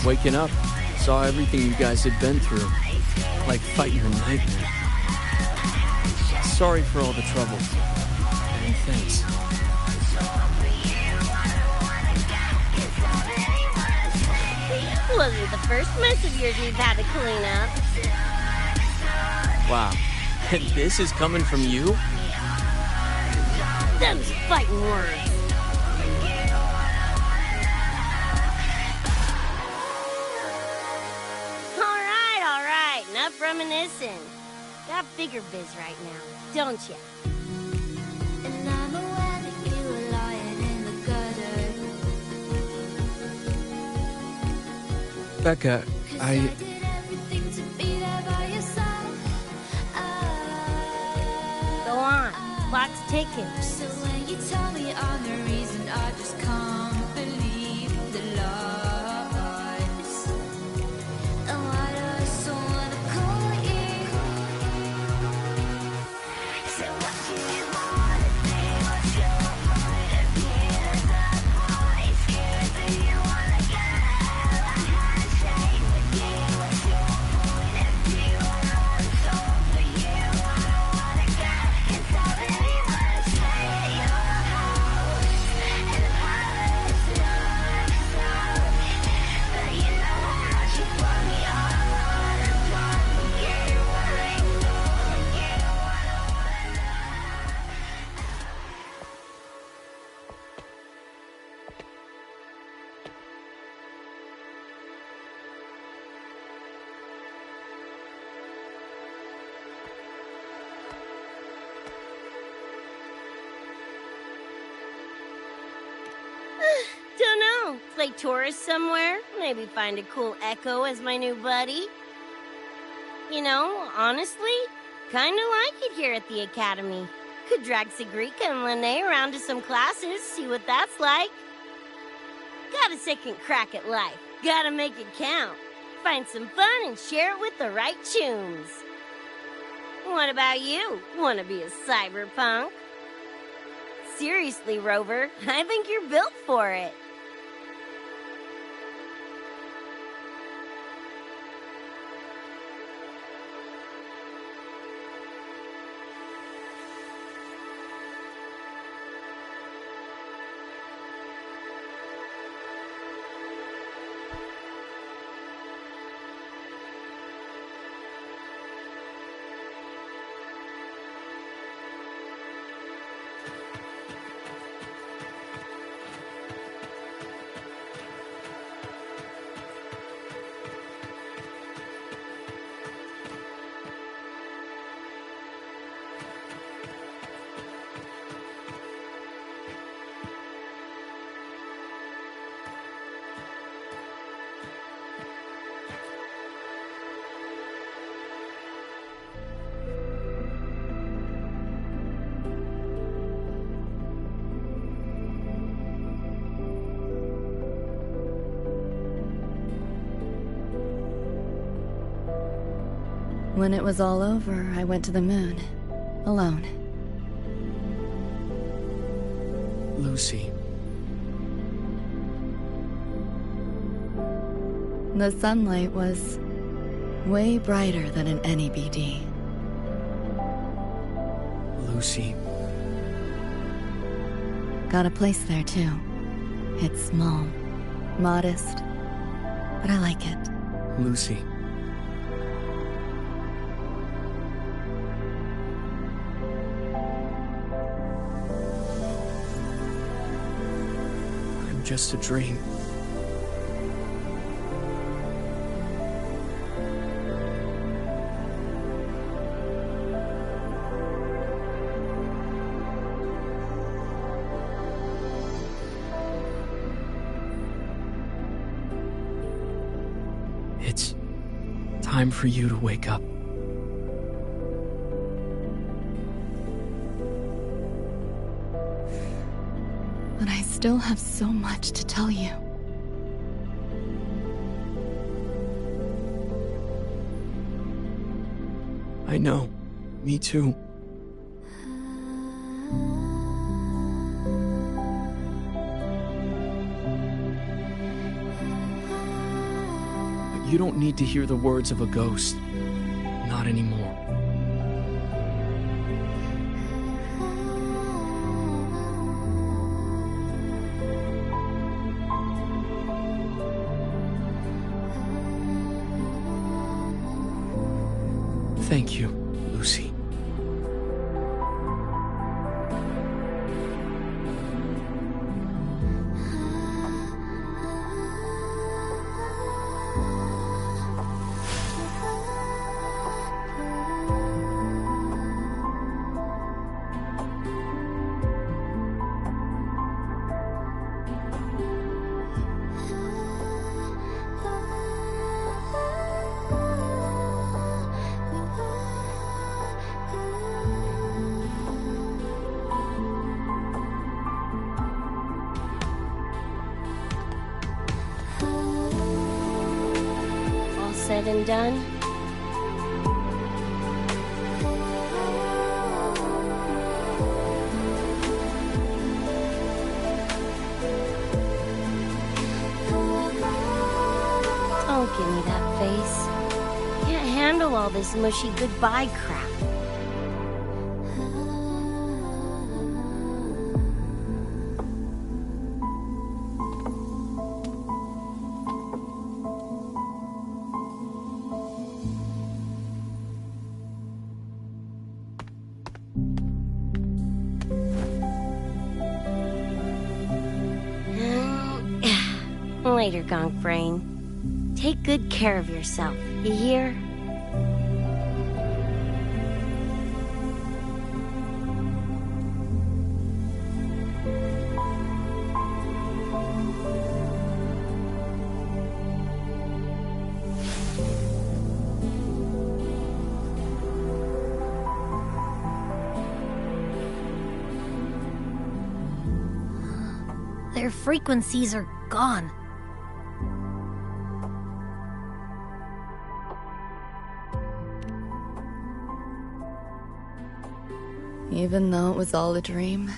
Waking up, saw everything you guys had been through. Like fighting a nightmare. Sorry for all the trouble. And thanks. Wasn't the first mess of yours we've had to clean up. Wow. And this is coming from you? Them's fighting words. reminiscing. Got bigger biz right now, don't ya? And I'm aware that you were lying in the gutter. Becca, I did everything to be there by your side. Go on, clock's ticking. So when you tell me I'm the reason, I just can't believe the lies. And why do I so wanna call you? So what do you wanna be? What's your point of view? That point here, do you wanna get a handshake with you? What's your point of view? I know it's all for you. I don't wanna get inside anyone's head. Your house in the palace, looks out. But you know how much you put me on. I don't you wanna ignore you. I don't wanna know. Don't know. Play tourist somewhere? Maybe find a cool Echo as my new buddy? You know, honestly, kinda like it here at the Academy. Could drag Sigrika and Lene around to some classes, see what that's like. Got a second crack at life. Gotta make it count. Find some fun and share it with the right tunes. What about you? Wanna be a cyberpunk? Seriously, Rover, I think you're built for it. When it was all over, I went to the moon. Alone. Lucy. The sunlight was way brighter than in any BD. Lucy. Got a place there, too. It's small, modest, but I like it. Lucy. I'm just a dream. It's time for you to wake up. But I still have so much to tell you. I know. Me too. But you don't need to hear the words of a ghost. Not anymore. Thank you, Lucy. said and done. Don't give me that face. Can't handle all this mushy goodbye crap. Later, Gonk Brain. Take good care of yourself, you hear? Their frequencies are gone. Even though it was all a dream,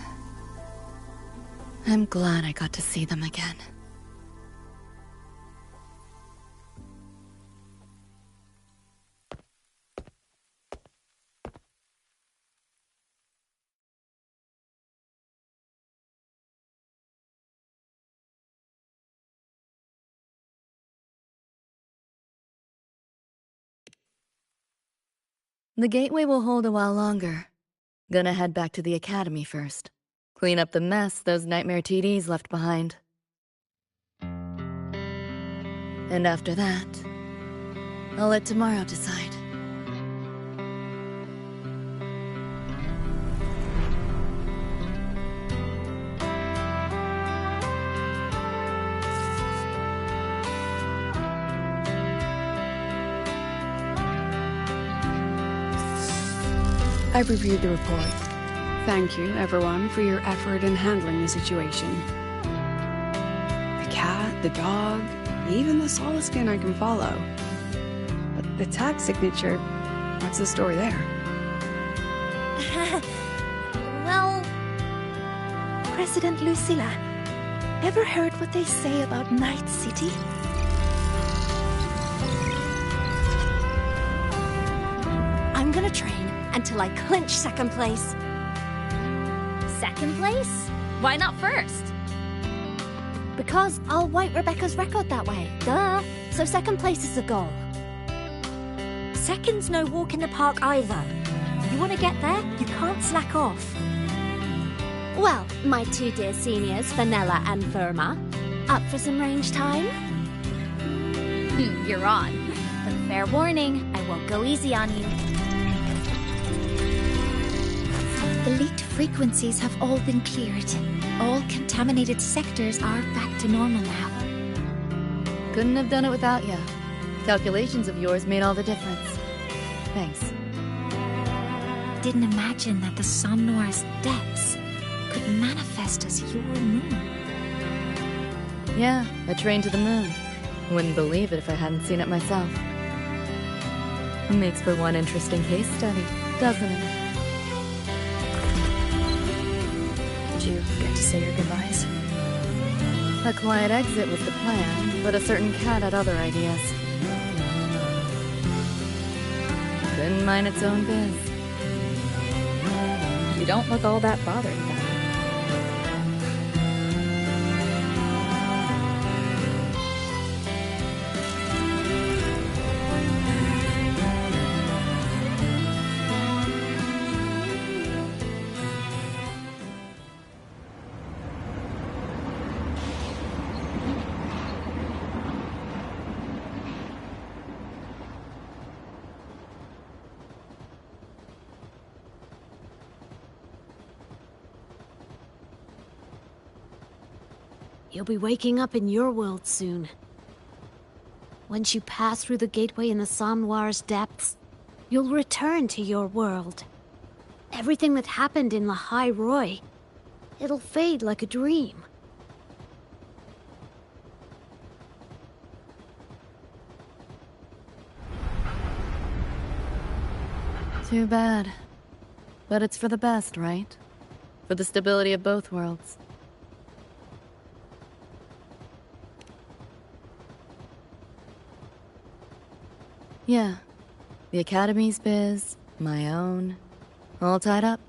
I'm glad I got to see them again. The gateway will hold a while longer. Gonna head back to the academy first. Clean up the mess those nightmare TDs left behind. And after that, I'll let tomorrow decide. I've reviewed the report. Thank you, everyone, for your effort in handling the situation. The cat, the dog, even the solid skin I can follow. But the tag signature, what's the story there? Well, President Lucilla, ever heard what they say about Night City? I'm gonna train until I clinch second place. Second place? Why not first? Because I'll wipe Rebecca's record that way. Duh. So second place is the goal. Second's no walk in the park either. You want to get there, you can't slack off. Well, my two dear seniors, Vanilla and Verma, up for some range time? You're on. But fair warning, I won't go easy on you. Elite frequencies have all been cleared. All contaminated sectors are back to normal now. Couldn't have done it without you. Calculations of yours made all the difference. Thanks. Didn't imagine that the Somnoir's depths could manifest as your moon. Yeah, a train to the moon. Wouldn't believe it if I hadn't seen it myself. Makes for one interesting case study, doesn't it? Did you get to say your goodbyes? A quiet exit was the plan, but a certain cat had other ideas. Couldn't mind its own biz. You don't look all that bothered about it. You'll be waking up in your world soon. Once you pass through the gateway in the Somnoir's depths, you'll return to your world. Everything that happened in La High Roy, it'll fade like a dream. Too bad. But it's for the best, right? For the stability of both worlds. Yeah. The Academy's biz, my own, all tied up.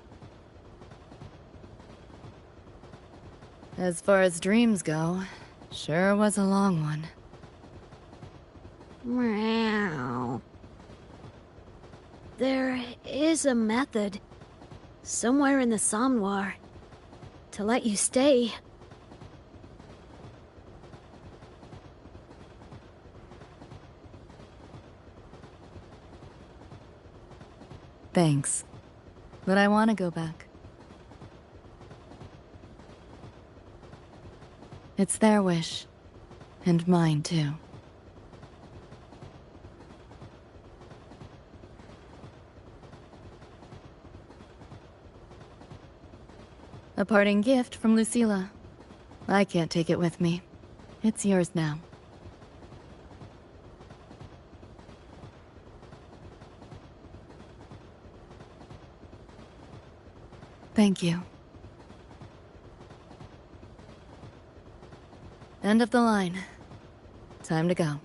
As far as dreams go, sure was a long one. Meow. There is a method, somewhere in the Somnoir, to let you stay. Thanks. But I want to go back. It's their wish. And mine, too. A parting gift from Lucilla. I can't take it with me. It's yours now. Thank you. End of the line. Time to go.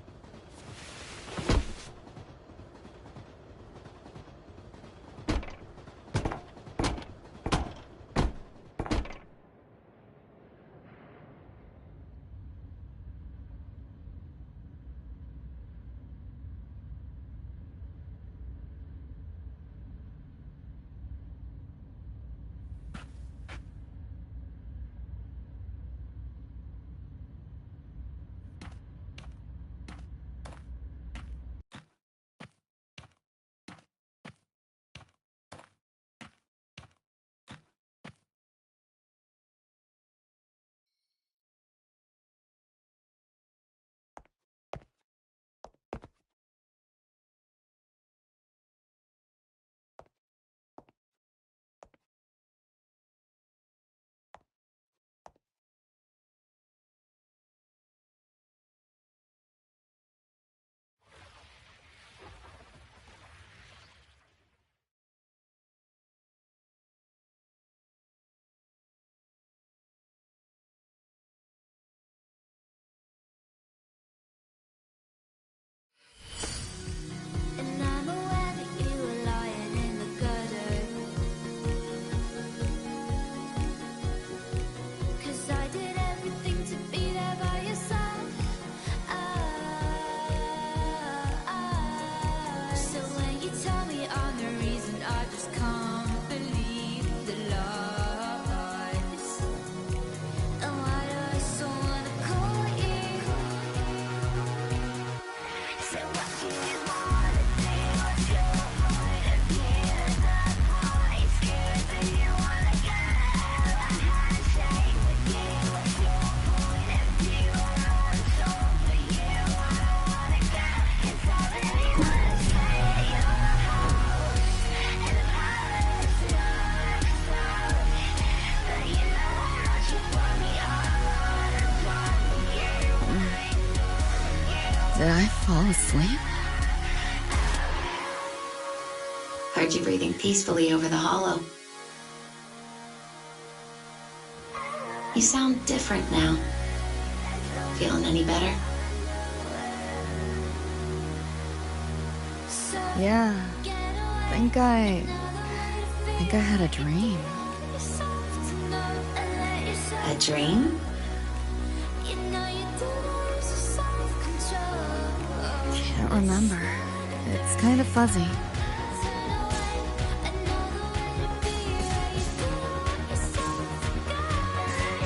And I'm aware that you were lying in the gutter. 'Cause I did everything to be there by your side. So when you tell me I'm the reason, I just can't believe the lies. And why do I so wanna call you? So what do you wanna do? What's your point of view? That point scared that you wanna get a handshake with you. What's your point of view? I know it's all for you. I don't wanna get inside anyone's way. You're a house in a palace, not a south. But you know that you want me all the time. Did I fall asleep? Heard you breathing peacefully over the hollow. You sound different now. Feeling any better? Yeah. Think I had a dream. A dream? Can't remember. It's kind of fuzzy.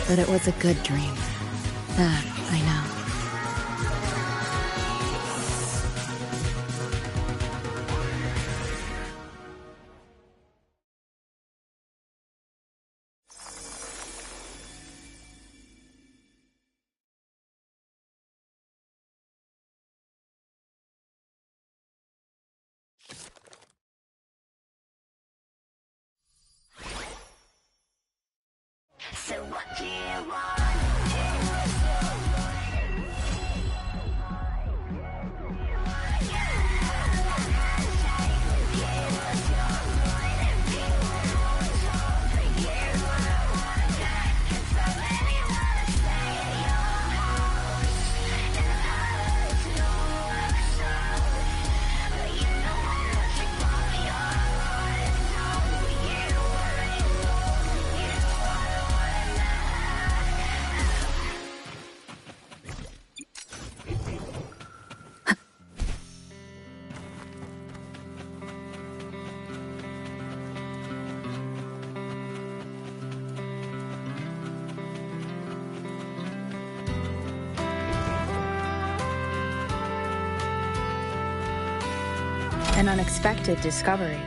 But it was a good dream. That I know. So what do you want? An unexpected discovery.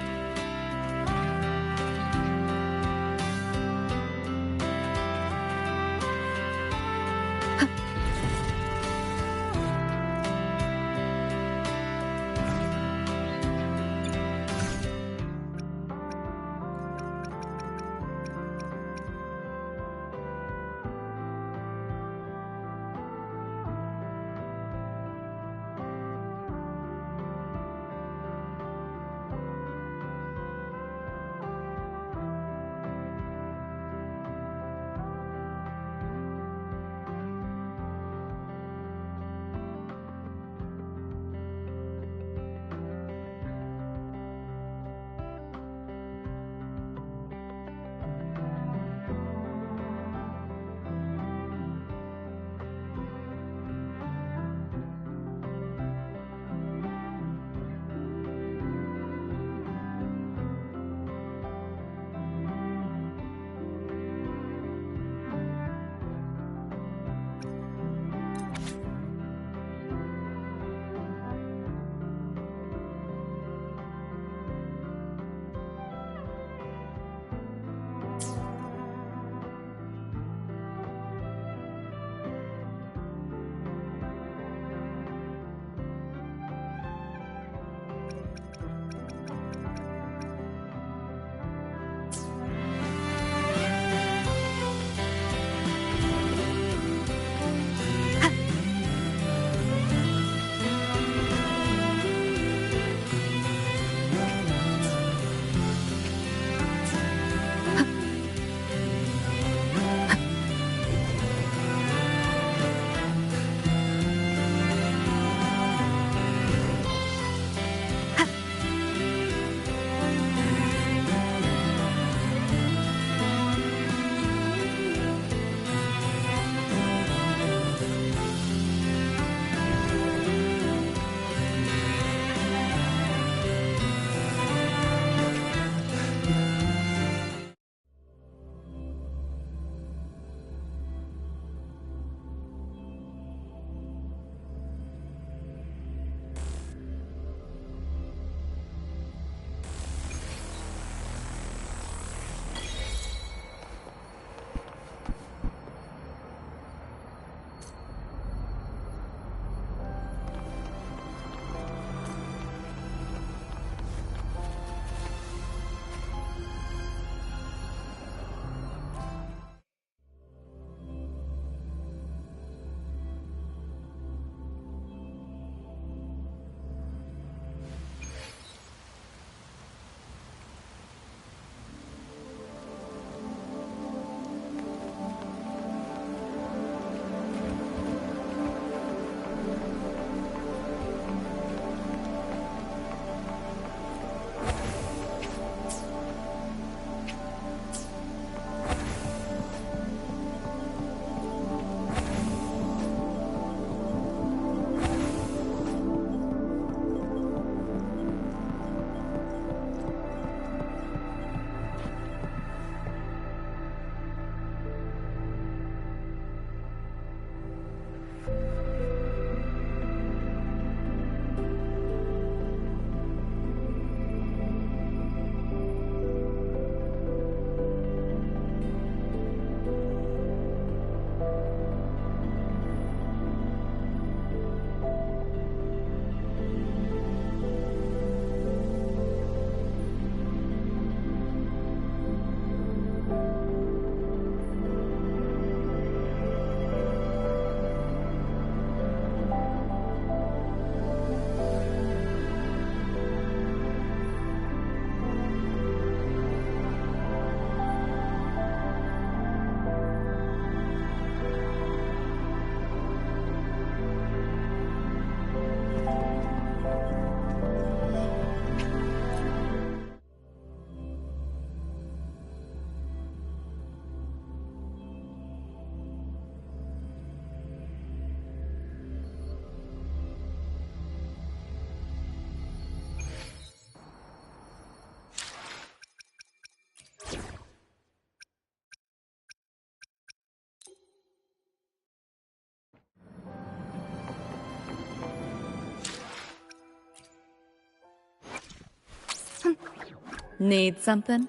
Need something?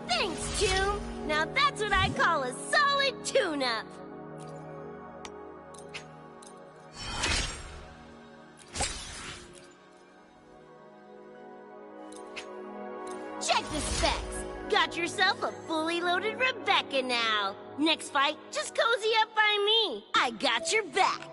Thanks, Tomb. Now that's what I call a solid tune-up. Check the specs. Got yourself a fully loaded Rebecca now. Next fight, just cozy up by me. I got your back.